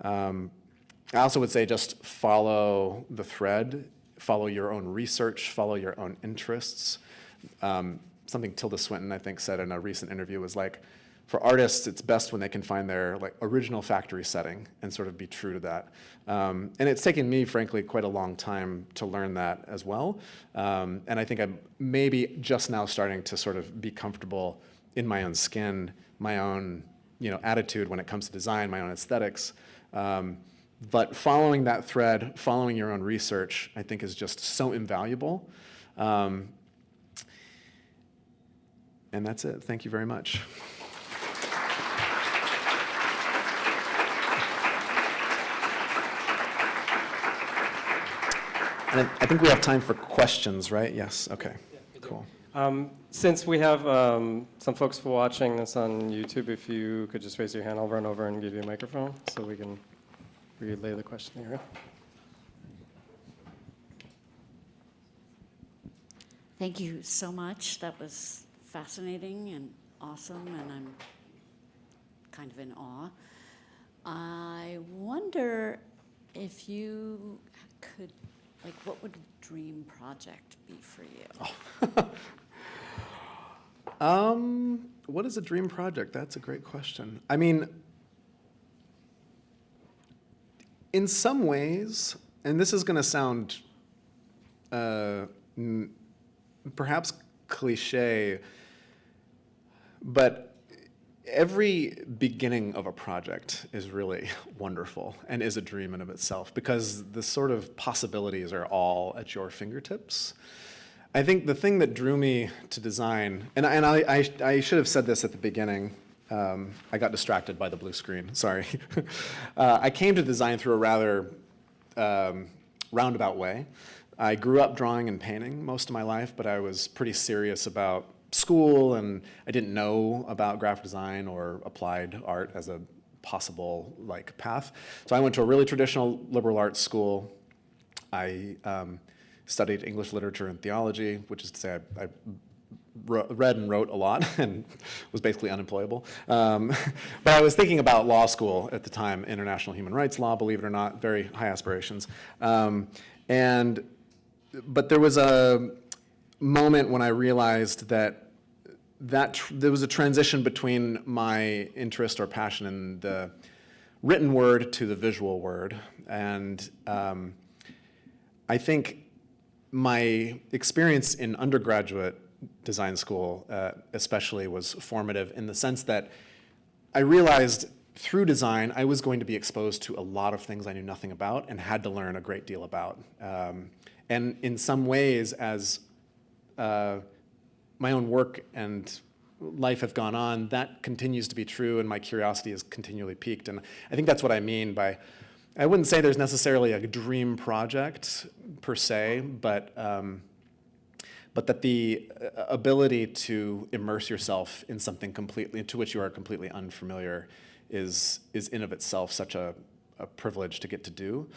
I also would say just follow the thread, follow your own research, follow your own interests. Something Tilda Swinton, I think, said in a recent interview was like, for artists, it's best when they can find their original factory setting and sort of be true to that. And it's taken me, frankly, quite a long time to learn that as well. And I think I'm maybe just now starting to sort of be comfortable in my own skin, my own attitude when it comes to design, my own aesthetics. But following that thread, following your own research, I think is just so invaluable. And that's it. Thank you very much. And I think we have time for questions, right? Yes, okay, cool. Since we have some folks watching this on YouTube, if you could just raise your hand, I'll run over and give you a microphone so we can relay the question here. Thank you so much. That was fascinating and awesome, and I'm kind of in awe. I wonder if you could, what would a dream project be for you? What is a dream project? That's a great question. I mean, in some ways, and this is going to sound perhaps cliche, but every beginning of a project is really wonderful and is a dream in of itself because the sort of possibilities are all at your fingertips. I think the thing that drew me to design, and I should have said this at the beginning, I got distracted by the blue screen, sorry. I came to design through a rather roundabout way. I grew up drawing and painting most of my life, but I was pretty serious about school, and I didn't know about graphic design or applied art as a possible path. So I went to a really traditional liberal arts school. I studied English literature and theology, which is to say I read and wrote a lot and was basically unemployable. But I was thinking about law school at the time, international human rights law, believe it or not, very high aspirations. But there was a moment when I realized that there was a transition between my interest or passion in the written word to the visual word. And I think my experience in undergraduate design school especially was formative in the sense that I realized through design I was going to be exposed to a lot of things I knew nothing about and had to learn a great deal about. And in some ways, as my own work and life have gone on, that continues to be true, and my curiosity is continually piqued. And I think that's what I mean by, I wouldn't say there's necessarily a dream project per se, but that the ability to immerse yourself in something completely, into which you are completely unfamiliar is in of itself such a privilege to get to do.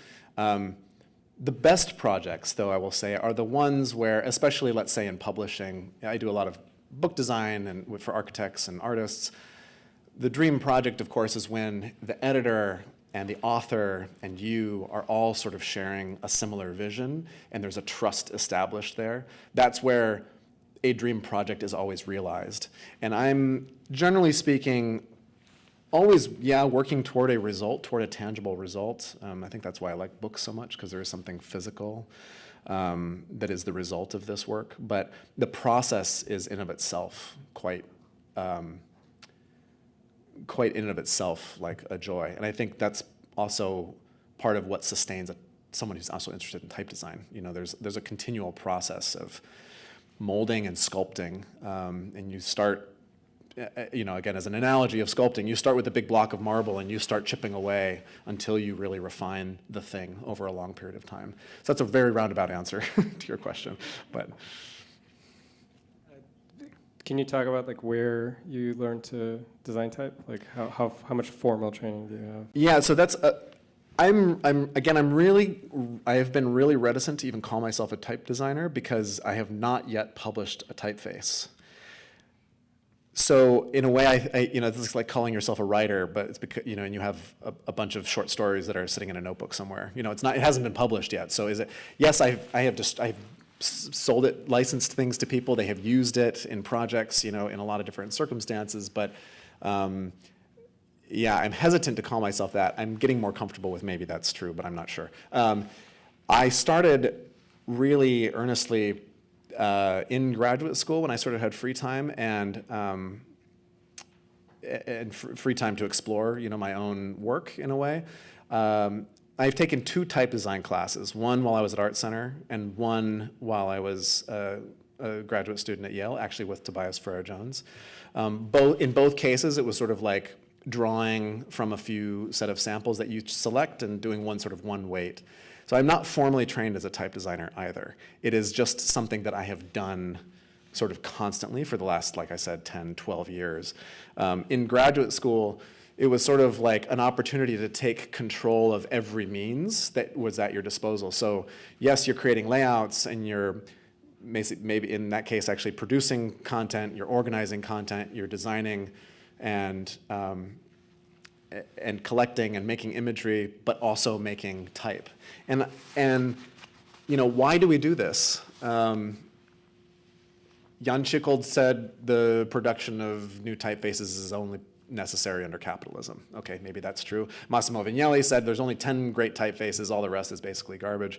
The best projects, though, I will say, are the ones where, especially, let's say, in publishing, I do a lot of book design and for architects and artists. The dream project, of course, is when the editor and the author and you are all sort of sharing a similar vision, and there's a trust established there. That's where a dream project is always realized. And I'm, generally speaking, always, working toward a result, toward a tangible result. I think that's why I like books so much, because there is something physical that is the result of this work. But the process is in of itself quite in and of itself like a joy. And I think that's also part of what sustains someone who's also interested in type design. There's a continual process of molding and sculpting, and you start again, as an analogy of sculpting, you start with a big block of marble and you start chipping away until you really refine the thing over a long period of time. So that's a very roundabout answer to your question, but. Can you talk about like where you learned to design type? Like how much formal training do you have? Yeah, so that's, I have been really reticent to even call myself a type designer because I have not yet published a typeface. So in a way, this is like calling yourself a writer, but it's because, and you have a bunch of short stories that are sitting in a notebook somewhere. It hasn't been published yet. So is it, yes, I've sold it, licensed things to people. They have used it in projects, in a lot of different circumstances, but yeah, I'm hesitant to call myself that. I'm getting more comfortable with maybe that's true, but I'm not sure. I started really earnestly in graduate school when I sort of had free time and free time to explore, my own work in a way. I've taken 2 type design classes, one while I was at Art Center and one while I was a graduate student at Yale, actually with Tobias Ferrer-Jones. In both cases, it was sort of like drawing from a few set of samples that you select and doing one weight. So I'm not formally trained as a type designer either. It is just something that I have done sort of constantly for the last, like I said, 10, 12 years. In graduate school, it was sort of like an opportunity to take control of every means that was at your disposal. So yes, you're creating layouts and you're maybe in that case actually producing content, you're organizing content, you're designing and collecting and making imagery, but also making type. And why do we do this? Jan Schichold said the production of new typefaces is only necessary under capitalism. Okay, maybe that's true. Massimo Vignelli said there's only 10 great typefaces, all the rest is basically garbage.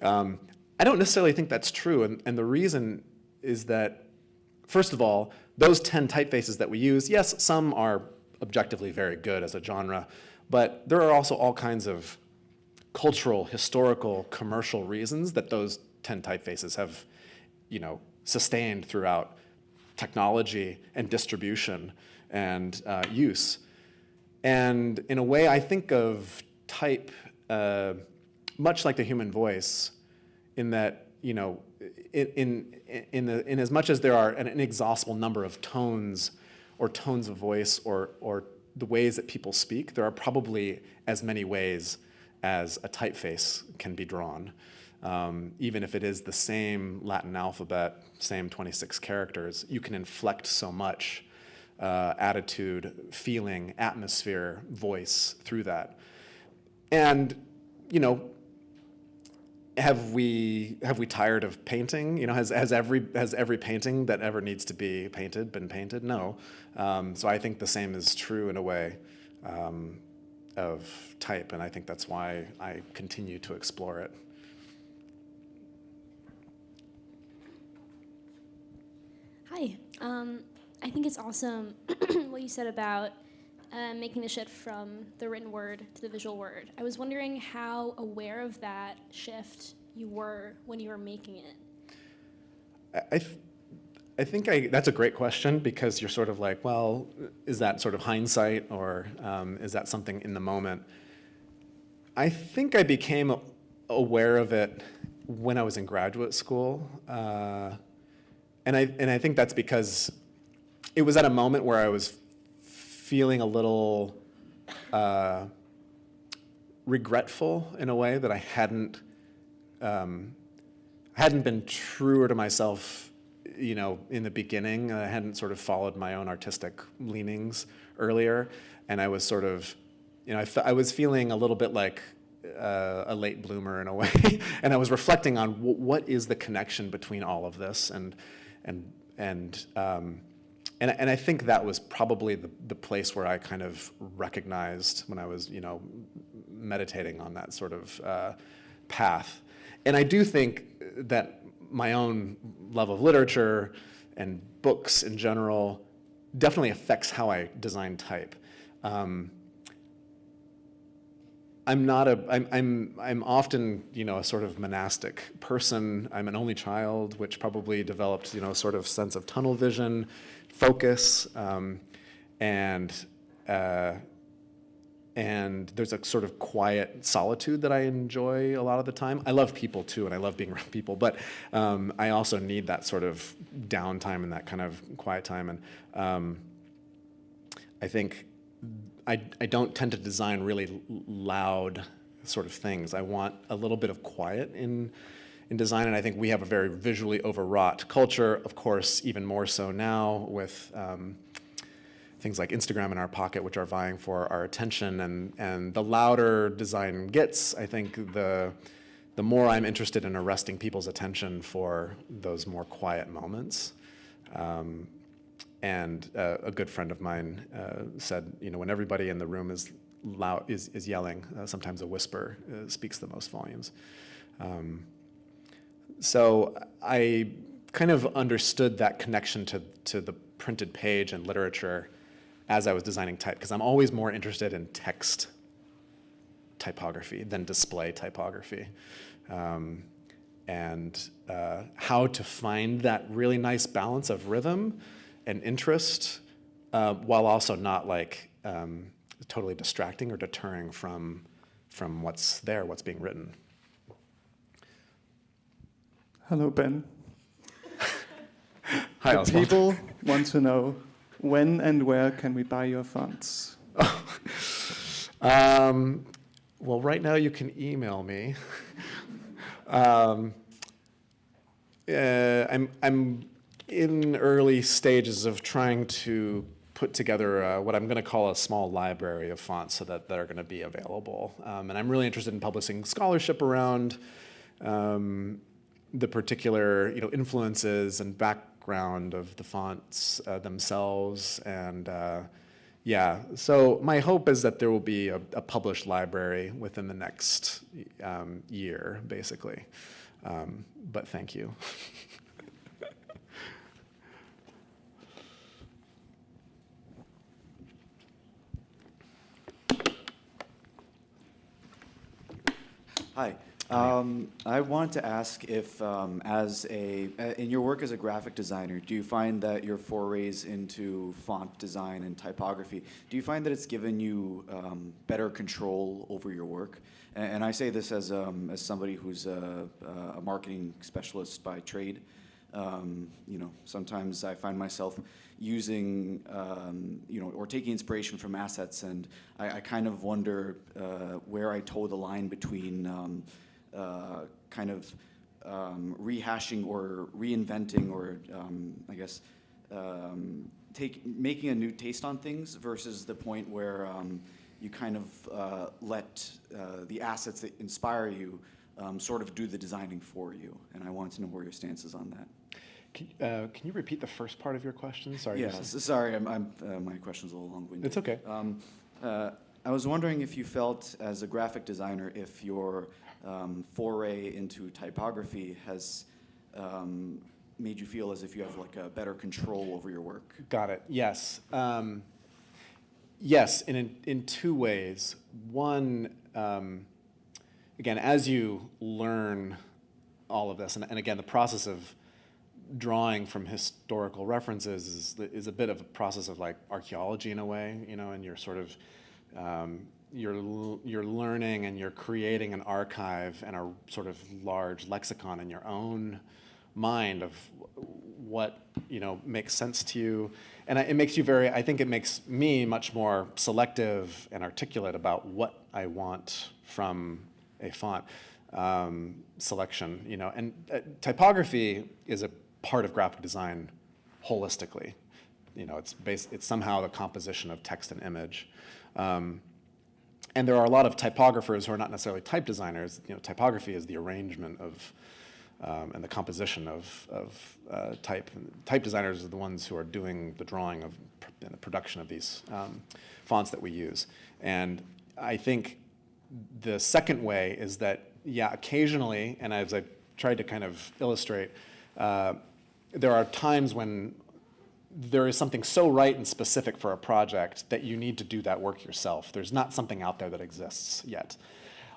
I don't necessarily think that's true, and the reason is that, first of all, those 10 typefaces that we use, yes, some are objectively very good as a genre, but there are also all kinds of cultural, historical, commercial reasons that those 10 typefaces have, sustained throughout technology and distribution and use. And in a way, I think of type much like the human voice, in that, in as much as there are an inexhaustible number of tones or tones of voice or the ways that people speak, there are probably as many ways as a typeface can be drawn. Even if it is the same Latin alphabet, same 26 characters, you can inflect so much attitude, feeling, atmosphere, voice through that. And, have we tired of painting? Has every painting that ever needs to be painted been painted? No. So I think the same is true in a way of type, and I think that's why I continue to explore it. Hi. I think it's awesome what you said about making the shift from the written word to the visual word. I was wondering how aware of that shift you were when you were making it. I think that's a great question, because you're sort of like, well, is that sort of hindsight, or is that something in the moment? I think I became aware of it when I was in graduate school, and I think that's because it was at a moment where I was feeling a little regretful in a way that I hadn't been truer to myself, in the beginning. I hadn't sort of followed my own artistic leanings earlier, and I was sort of, I was feeling a little bit like a late bloomer in a way, and I was reflecting on what is the connection between all of this, and I think that was probably the place where I kind of recognized when I was, meditating on that sort of path. And I do think that my own love of literature and books in general definitely affects how I design type. I'm often, a sort of monastic person. I'm an only child, which probably developed, sort of sense of tunnel vision, focus, and there's a sort of quiet solitude that I enjoy a lot of the time. I love people too, and I love being around people, but I also need that sort of downtime and that kind of quiet time. And I think I don't tend to design really loud sort of things. I want a little bit of quiet in design, and I think we have a very visually overwrought culture, of course, even more so now with things like Instagram in our pocket, which are vying for our attention. And the louder design gets, I think the more I'm interested in arresting people's attention for those more quiet moments. And a good friend of mine said, when everybody in the room is loud, is yelling, sometimes a whisper speaks the most volumes. So I kind of understood that connection to the printed page and literature as I was designing type, because I'm always more interested in text typography than display typography. And how to find that really nice balance of rhythm and interest, while also not totally distracting or deterring from what's there, what's being written. Hello, Ben. Hi, Oswald. People want to know, when and where can we buy your fonts? Well, right now you can email me. I'm in early stages of trying to put together what I'm going to call a small library of fonts so that are going to be available. And I'm really interested in publishing scholarship around the particular influences and background of the fonts themselves. And so my hope is that there will be a published library within the next year, basically. But thank you. Hi. I want to ask if, in your work as a graphic designer, do you find that your forays into font design and typography, do you find that it's given you better control over your work? And I say this as somebody who's a marketing specialist by trade. Sometimes I find myself using, or taking inspiration from assets, and I kind of wonder where I toe the line between rehashing or reinventing or making a new taste on things versus the point where you kind of let the assets that inspire you sort of do the designing for you. And I want to know where your stance is on that. Can you repeat the first part of your question? Sorry. Yes, sorry, my question's a little long-winded. It's okay. I was wondering if you felt, as a graphic designer, if your foray into typography has made you feel as if you have a better control over your work. Got it. Yes. Yes, in two ways. One, again, as you learn all of this, and again, the process of drawing from historical references is a bit of a process of archaeology in a way, and you're sort of you're learning and you're creating an archive and a sort of large lexicon in your own mind of what makes sense to you, and it makes you I think it makes me much more selective and articulate about what I want from a font selection, and typography is a part of graphic design holistically. It's somehow the composition of text and image. And there are a lot of typographers who are not necessarily type designers. Typography is the arrangement of and the composition of type. Type designers are the ones who are doing the drawing of and the production of these fonts that we use. And I think the second way is that, occasionally, and as I tried to kind of illustrate, there are times when there is something so right and specific for a project that you need to do that work yourself. There's not something out there that exists yet.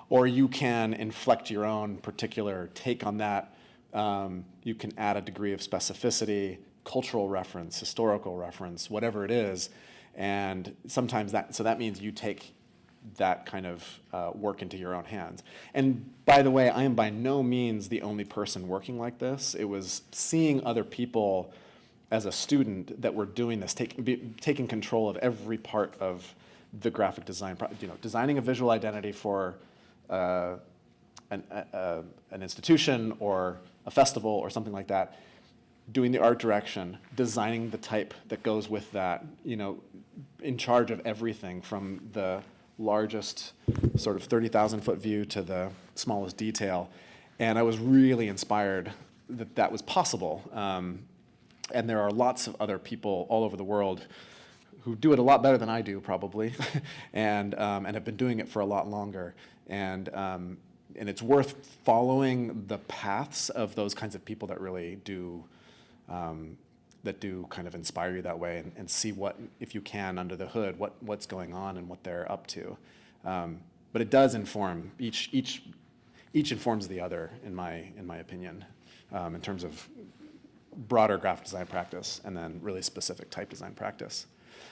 Or you can inflect your own particular take on that. You can add a degree of specificity, cultural reference, historical reference, whatever it is. And sometimes that means you take that kind of work into your own hands. And by the way, I am by no means the only person working like this. It was seeing other people as a student that were doing this, taking control of every part of the graphic design, designing a visual identity for an institution or a festival or something like that, doing the art direction, designing the type that goes with that, in charge of everything from the largest sort of 30,000 foot view to the smallest detail. And I was really inspired that that was possible. And there are lots of other people all over the world who do it a lot better than I do, probably, and have been doing it for a lot longer. And it's worth following the paths of those kinds of people that really do, that do kind of inspire you that way, and see what, if you can, under the hood, what's going on and what they're up to. But it does inform, each informs the other, in my opinion, in terms of broader graphic design practice and then really specific type design practice.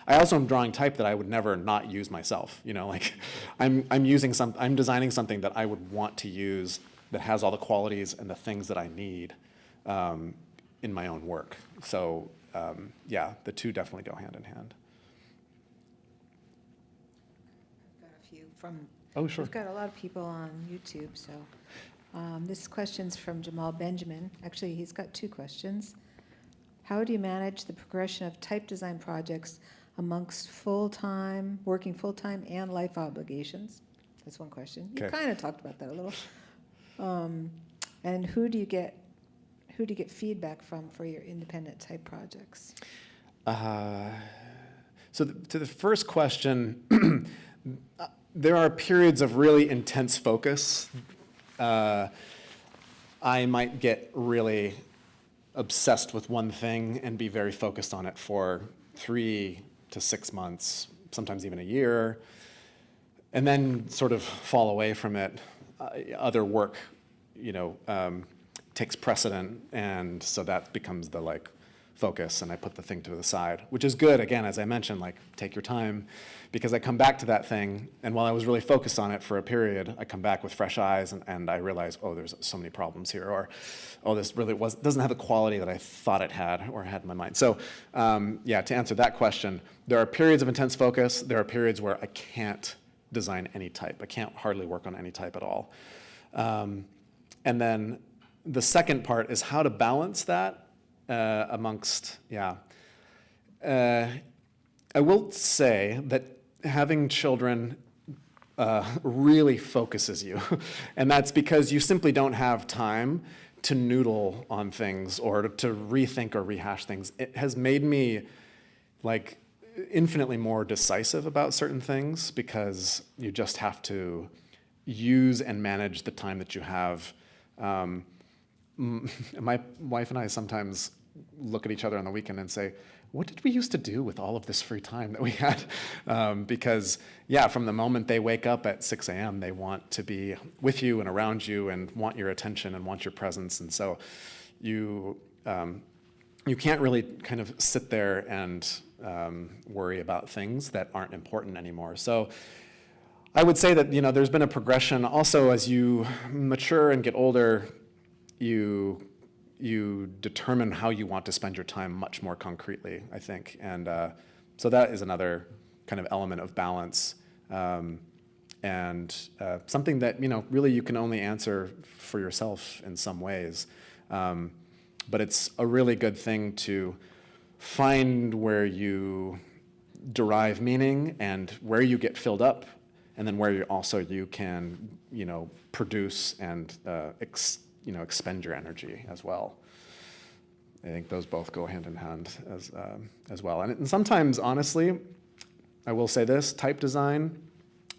I also am drawing type that I would never not use myself. Like I'm designing something that I would want to use that has all the qualities and the things that I need in my own work. So yeah, the two definitely go hand in hand. I've got a few from. Oh, sure. We've got a lot of people on YouTube, so this question's from Jamal Benjamin. Actually, he's got two questions. How do you manage the progression of type design projects amongst working full-time and life obligations? That's one question. You Okay. kind of talked about that a little. And who do you get feedback from for your independent type projects? So to the first question, there are periods of really intense focus. I might get really obsessed with one thing and be very focused on it for 3 to 6 months, sometimes even a year, and then sort of fall away from it. Other work, takes precedent, and so that becomes the focus, and I put the thing to the side, which is good. Again, as I mentioned, take your time, because I come back to that thing, and while I was really focused on it for a period, I come back with fresh eyes, and I realize, oh, there's so many problems here, or oh, this really doesn't have the quality that I thought it had or had in my mind. So yeah, to answer that question, there are periods of intense focus. There are periods where I can't design any type. I can't hardly work on any type at all. And then the second part is how to balance that amongst, yeah. I will say that having children really focuses you. And that's because you simply don't have time to noodle on things or to rethink or rehash things. It has made me infinitely more decisive about certain things, because you just have to use and manage the time that you have. My wife and I sometimes look at each other on the weekend and say, what did we used to do with all of this free time that we had? Because, yeah, from the moment they wake up at 6 a.m., they want to be with you and around you and want your attention and want your presence. And so you can't really kind of sit there and worry about things that aren't important anymore. So I would say that, there's been a progression. Also, as you mature and get older, you determine how you want to spend your time much more concretely, I think. And so that is another kind of element of balance, and something that, really you can only answer for yourself in some ways. But it's a really good thing to find where you derive meaning and where you get filled up, and then where you can, produce and expend your energy as well. I think those both go hand in hand as well. And sometimes, honestly, I will say this: type design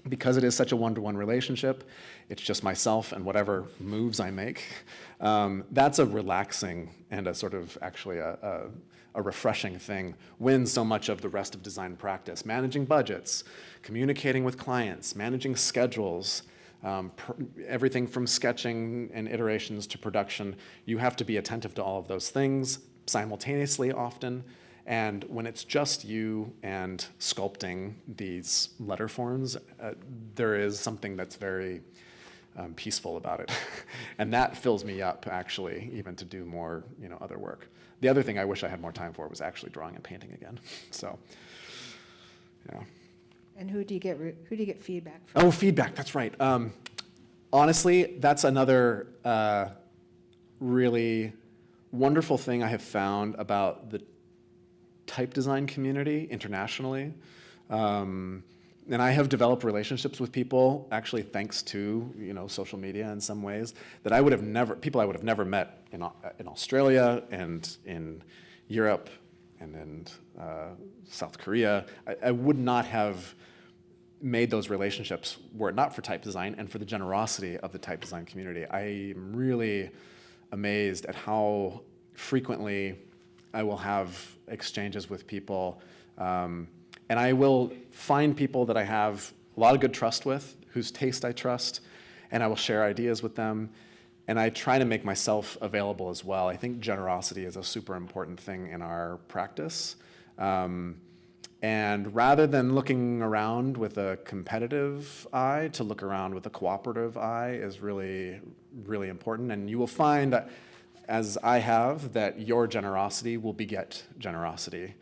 because it is such a one-to-one relationship, it's just myself and whatever moves I make. That's a relaxing and a sort of actually a refreshing thing when so much of the rest of design practice, managing budgets, communicating with clients, managing schedules, everything from sketching and iterations to production, you have to be attentive to all of those things simultaneously often. And when it's just you and sculpting these letter forms, there is something that's very peaceful about it. And that fills me up, actually, even to do more, other work. The other thing I wish I had more time for was actually drawing and painting again. So, yeah. And who do you get feedback from? Oh, feedback, that's right. Honestly, that's another really wonderful thing I have found about the type design community internationally. And I have developed relationships with people, actually thanks to social media in some ways, that I would have never met in Australia and in Europe and in South Korea. I would not have made those relationships were it not for type design and for the generosity of the type design community. I am really amazed at how frequently I will have exchanges with people, and I will find people that I have a lot of good trust with, whose taste I trust, and I will share ideas with them, and I try to make myself available as well. I think generosity is a super important thing in our practice, and rather than looking around with a competitive eye, to look around with a cooperative eye is really, really important, and you will find that, as I have, that your generosity will beget generosity.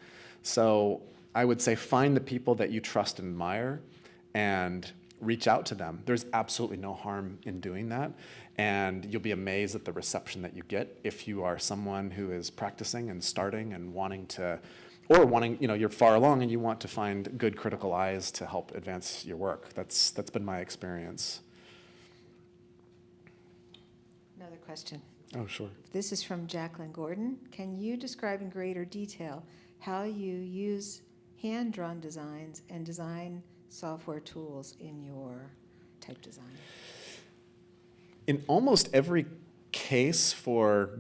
So I would say find the people that you trust and admire and reach out to them. There's absolutely no harm in doing that. And you'll be amazed at the reception that you get if you are someone who is practicing and starting and wanting, you're far along and you want to find good critical eyes to help advance your work. That's been my experience. Another question. Oh, sure. This is from Jacqueline Gordon. Can you describe in greater detail how you use hand-drawn designs and design software tools in your type design? In almost every case for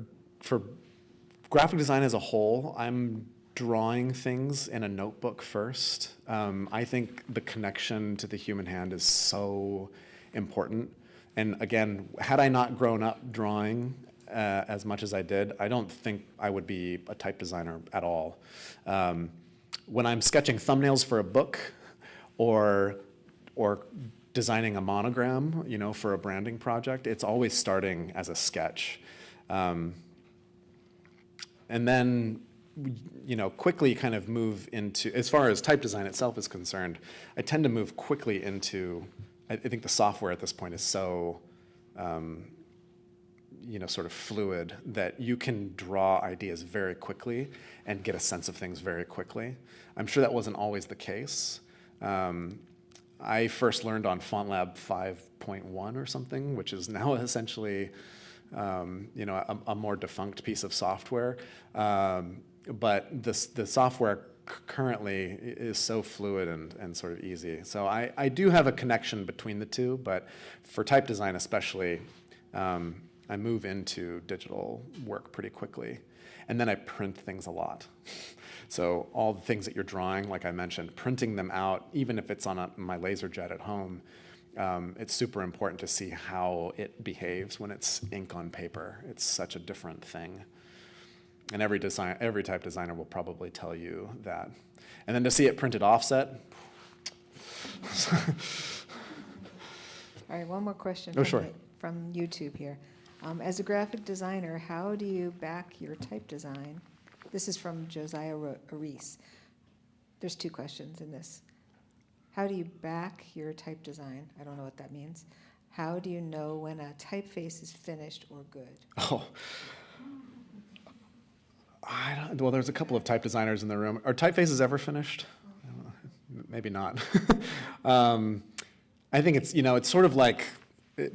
graphic design as a whole, I'm drawing things in a notebook first. I think the connection to the human hand is so important. And again, had I not grown up drawing as much as I did, I don't think I would be a type designer at all. When I'm sketching thumbnails for a book or designing a monogram, for a branding project, it's always starting as a sketch. And then, quickly kind of move into, as far as type design itself is concerned, I tend to move quickly into, I think the software at this point is so, sort of fluid that you can draw ideas very quickly and get a sense of things very quickly. I'm sure that wasn't always the case. I first learned on FontLab 5.1 or something, which is now essentially, a more defunct piece of software. But the software currently is so fluid and sort of easy. So I do have a connection between the two, but for type design especially, I move into digital work pretty quickly. And then I print things a lot. So all the things that you're drawing, like I mentioned, printing them out, even if it's on my LaserJet at home, it's super important to see how it behaves when it's ink on paper. It's such a different thing. And every type designer will probably tell you that. And then to see it printed offset. All right, one more question from YouTube here. As a graphic designer, how do you back your type design? This is from Josiah Reese. There's two questions in this. How do you back your type design? I don't know what that means. How do you know when a typeface is finished or good? Oh. Well, there's a couple of type designers in the room. Are typefaces ever finished? Maybe not. I think it's sort of like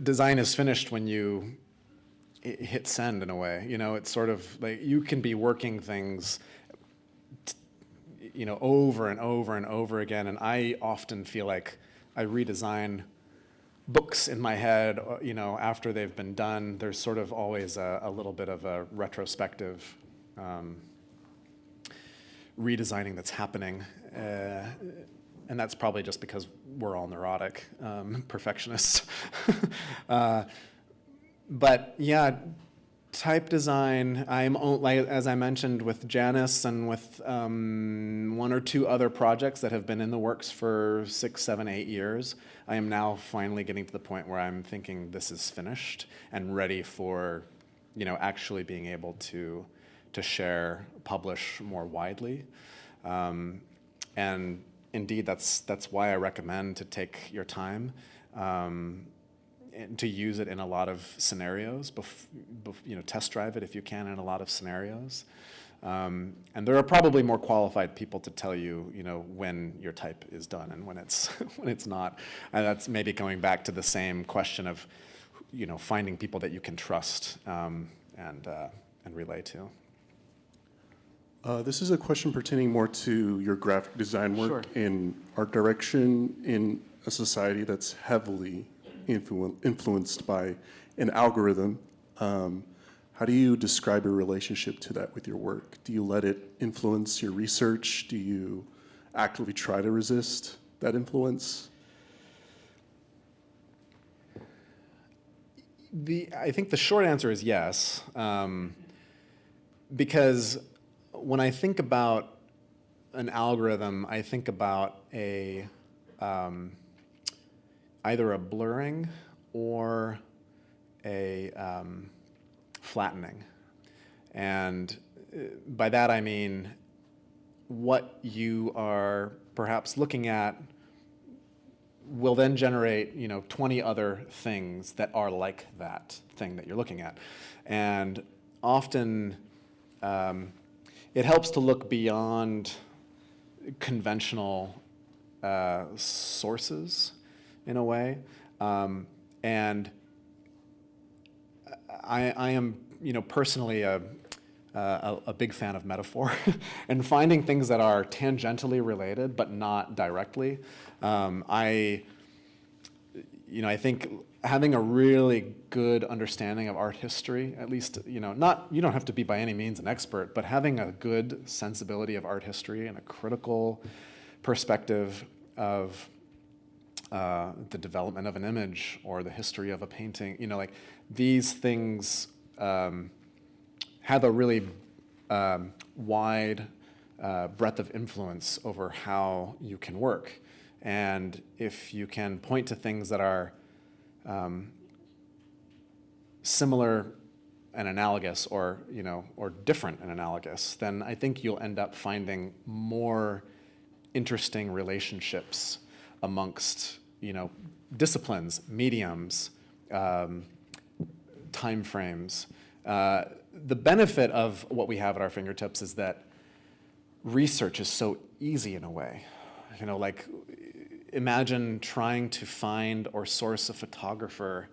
design is finished when you hit send in a way. It's sort of like you can be working things, over and over and over again, and I often feel like I redesign books in my head, after they've been done, there's sort of always a little bit of a retrospective redesigning that's happening. And that's probably just because we're all neurotic perfectionists. But yeah, type design, as I mentioned with Janice and with one or two other projects that have been in the works for 6, 7, 8 years, I am now finally getting to the point where I'm thinking this is finished and ready for, actually being able to share, publish more widely. And indeed, that's why I recommend to take your time to use it in a lot of scenarios. Test drive it if you can in a lot of scenarios. And there are probably more qualified people to tell you, when your type is done and when it's when it's not. And that's maybe going back to the same question of, finding people that you can trust and relay to. This is a question pertaining more to your graphic design work in art direction in a society that's heavily influenced by an algorithm. How do you describe your relationship to that with your work? Do you let it influence your research? Do you actively try to resist that influence? I think the short answer is yes, because when I think about an algorithm, I think about either a blurring or a flattening. And by that I mean what you are perhaps looking at will then generate 20 other things that are like that thing that you're looking at. And often it helps to look beyond conventional sources in a way. And I am, personally a big fan of metaphor and finding things that are tangentially related but not directly. I think having a really good understanding of art history, at least, you don't have to be by any means an expert, but having a good sensibility of art history and a critical perspective of the development of an image or the history of a painting, these things have a really wide breadth of influence over how you can work. And if you can point to things that are similar and analogous, or different and analogous, then I think you'll end up finding more interesting relationships amongst disciplines, mediums, time frames. The benefit of what we have at our fingertips is that research is so easy in a way. Imagine trying to find or source a photographer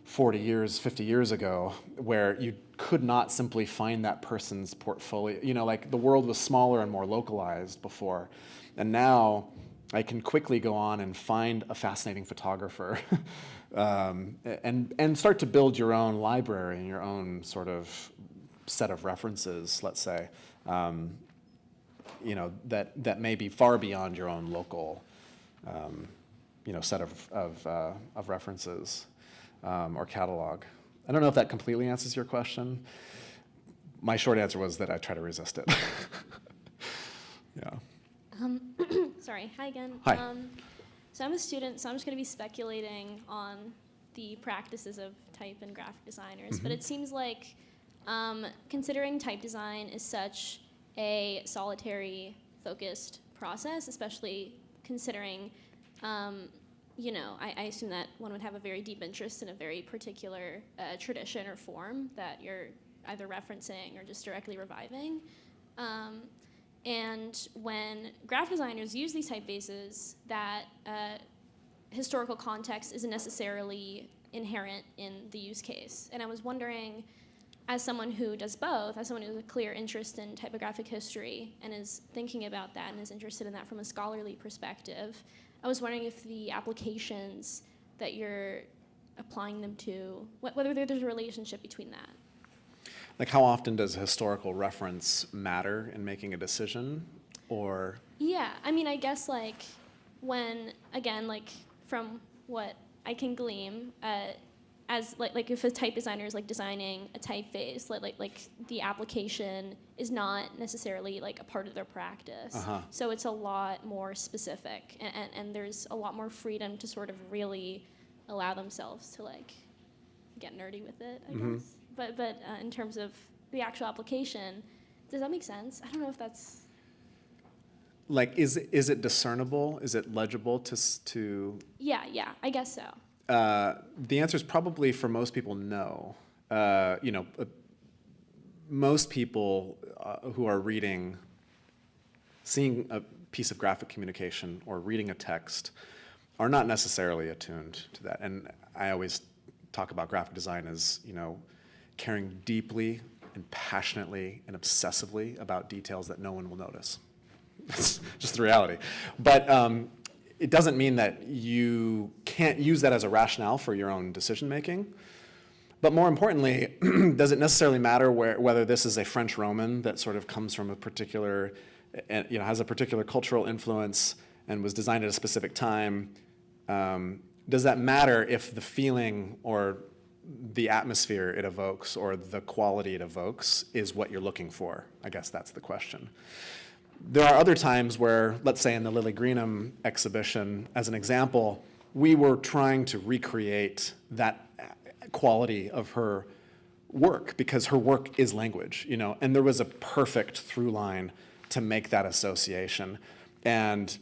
40 years, 50 years ago, where you could not simply find that person's portfolio. The world was smaller and more localized before. And now I can quickly go on and find a fascinating photographer and start to build your own library and your own sort of set of references, let's say, that may be far beyond your own local set of references or catalog. I don't know if that completely answers your question. My short answer was that I try to resist it. Yeah. Sorry, hi again. Hi. So I'm a student, so I'm just going to be speculating on the practices of type and graphic designers. But it seems like considering type design is such a solitary, focused process, especially considering, I assume that one would have a very deep interest in a very particular tradition or form that you're either referencing or just directly reviving. And when graphic designers use these typefaces, that historical context isn't necessarily inherent in the use case. And I was wondering, as someone who does both, as someone who has a clear interest in typographic history and is thinking about that and is interested in that from a scholarly perspective, I was wondering if the applications that you're applying them to, whether there's a relationship between that. Like, how often does historical reference matter in making a decision, or? Yeah, I mean, I guess like when, again, like from what I can glean, as like if a type designer is like designing a typeface, like the application is not necessarily like a part of their practice. So it's a lot more specific, and there's a lot more freedom to sort of really allow themselves to like get nerdy with it, I guess. But in terms of the actual application, does that make sense? I don't know if that's. Like, is it discernible? Is it legible to? Yeah, I guess so. The answer is probably, for most people, no. Most people who are seeing a piece of graphic communication or reading a text are not necessarily attuned to that. And I always talk about graphic design as, caring deeply and passionately and obsessively about details that no one will notice. That's just the reality. But it doesn't mean that you can't use that as a rationale for your own decision making. But more importantly, does it necessarily matter whether this is a French Roman that sort of comes from a particular, has a particular cultural influence and was designed at a specific time? Does that matter if the feeling or the atmosphere it evokes or the quality it evokes is what you're looking for? I guess that's the question. There are other times where, let's say in the Lily Greenham exhibition, as an example, we were trying to recreate that quality of her work because her work is language, and there was a perfect through line to make that association. And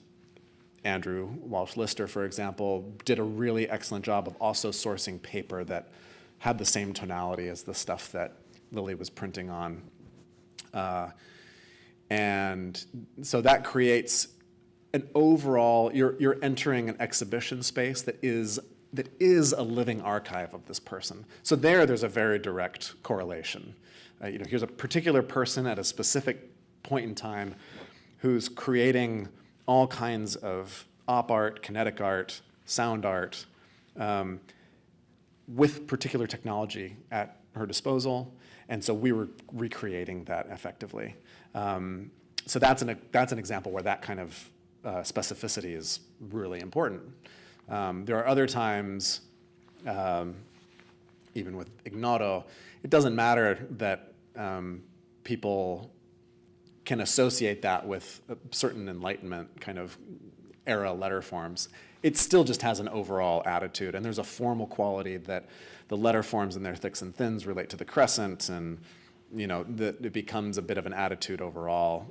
Andrew Walsh-Lister, for example, did a really excellent job of also sourcing paper that had the same tonality as the stuff that Lily was printing on. And so that creates an overall, you're entering an exhibition space that is a living archive of this person. So there's a very direct correlation. Here's a particular person at a specific point in time who's creating all kinds of op art, kinetic art, sound art, with particular technology at her disposal, and so we were recreating that effectively. So that's an example where that kind of specificity is really important. There are other times, even with Ignoro, it doesn't matter that people can associate that with a certain Enlightenment kind of era letter forms. It still just has an overall attitude, and there's a formal quality that the letter forms in their thicks and thins relate to the crescent, and it becomes a bit of an attitude overall.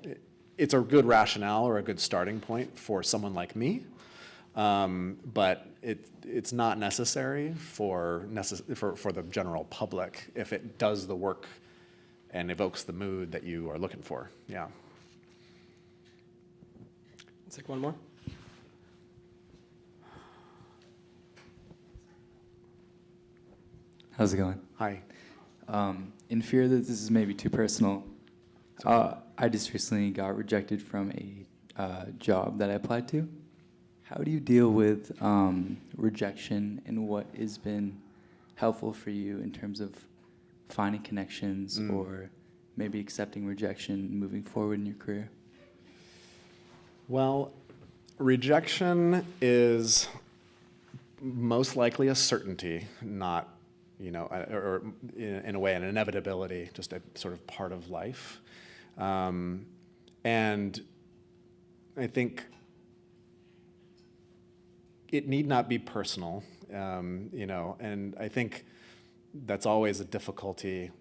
It's a good rationale or a good starting point for someone like me, but it's not necessary for the general public if it does the work and evokes the mood that you are looking for. Yeah. Let's take one more. How's it going? Hi. In fear that this is maybe too personal, I just recently got rejected from a job that I applied to. How do you deal with rejection, and what has been helpful for you in terms of finding connections or maybe accepting rejection moving forward in your career? Well, rejection is most likely a certainty, not, or in a way, an inevitability, just a sort of part of life. And I think it need not be personal, and I think that's always a difficulty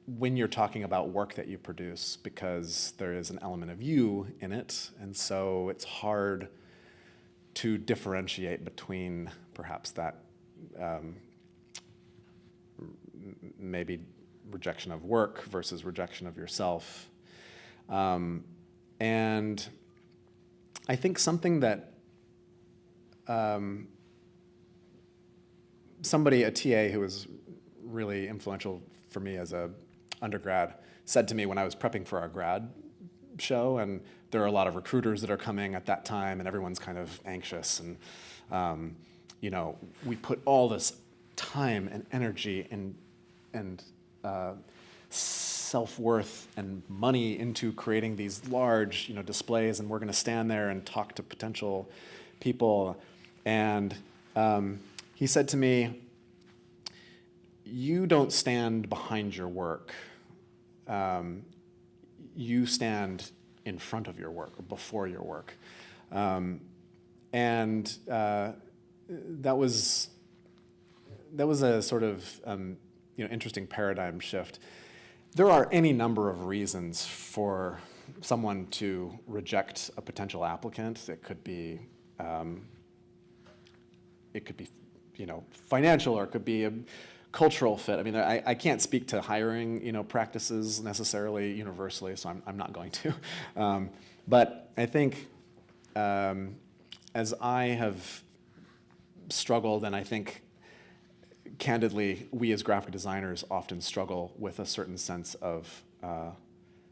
when you're talking about work that you produce, because there is an element of you in it, and so it's hard to differentiate between perhaps that maybe rejection of work versus rejection of yourself. And I think something that a TA who was really influential for me as a undergrad, said to me when I was prepping for our grad show, and there are a lot of recruiters that are coming at that time, and everyone's kind of anxious. And we put all this time and energy and self-worth and money into creating these large, displays, and we're going to stand there and talk to potential people. And he said to me, "You don't stand behind your work. You stand in front of your work or before your work." And that was a sort of interesting paradigm shift. There are any number of reasons for someone to reject a potential applicant. It could be financial, or it could be a cultural fit. I mean, I can't speak to hiring practices necessarily universally, so I'm not going to. But I think as I have struggled, and I think candidly, we as graphic designers often struggle with a certain sense of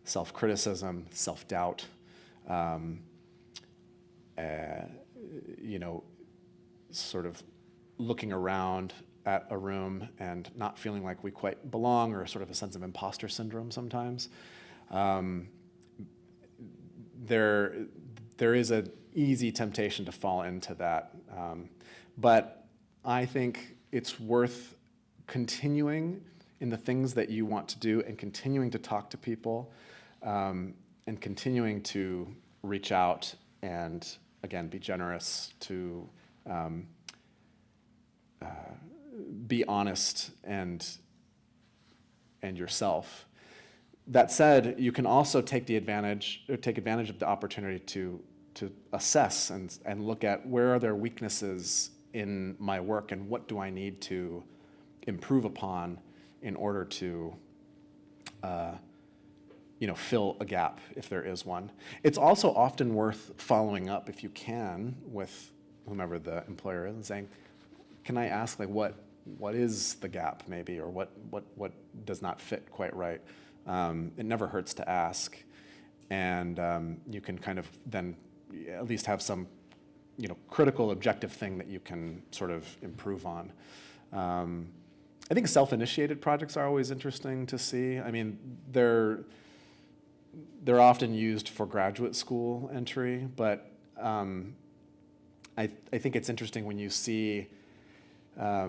self-criticism, self-doubt, sort of looking around at a room and not feeling like we quite belong, or sort of a sense of imposter syndrome sometimes. There is an easy temptation to fall into that. But I think it's worth continuing in the things that you want to do, and continuing to talk to people, and continuing to reach out, and again, be generous, to be honest and yourself. That said, you can also take advantage of the opportunity to assess and look at where are there weaknesses in my work, and what do I need to improve upon in order to fill a gap if there is one. It's also often worth following up, if you can, with whomever the employer is, and saying, can I ask, like, what is the gap maybe, or what does not fit quite right? It never hurts to ask, and you can kind of then at least have some critical, objective thing that you can sort of improve on. I think self-initiated projects are always interesting to see. I mean, they're often used for graduate school entry, but I think it's interesting when you see a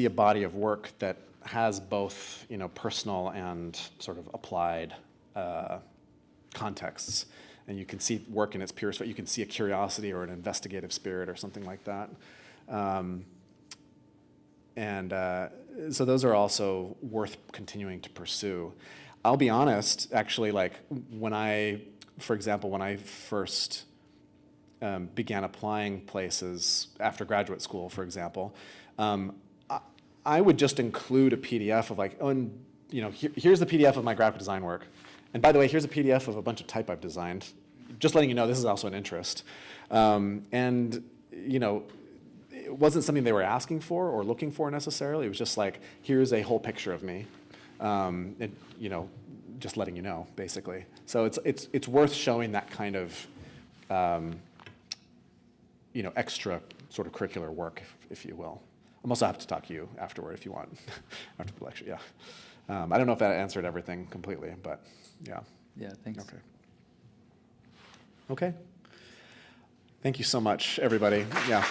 body of work that has both personal and sort of applied contexts, and you can see work in its purest form. You can see a curiosity or an investigative spirit or something like that. So those are also worth continuing to pursue. I'll be honest, actually, like for example, when I first began applying places after graduate school, for example, I would just include a PDF of like, here's the PDF of my graphic design work. And by the way, here's a PDF of a bunch of type I've designed. Just letting you know, this is also an interest. It wasn't something they were asking for or looking for necessarily. It was just like, here's a whole picture of me. Just letting you know, basically. So it's worth showing that kind of, extra sort of curricular work, if you will. I'm also happy to talk to you afterward if you want, after the lecture, yeah. I don't know if that answered everything completely, but yeah. Yeah, thanks. Okay. Thank you so much, everybody. Yeah.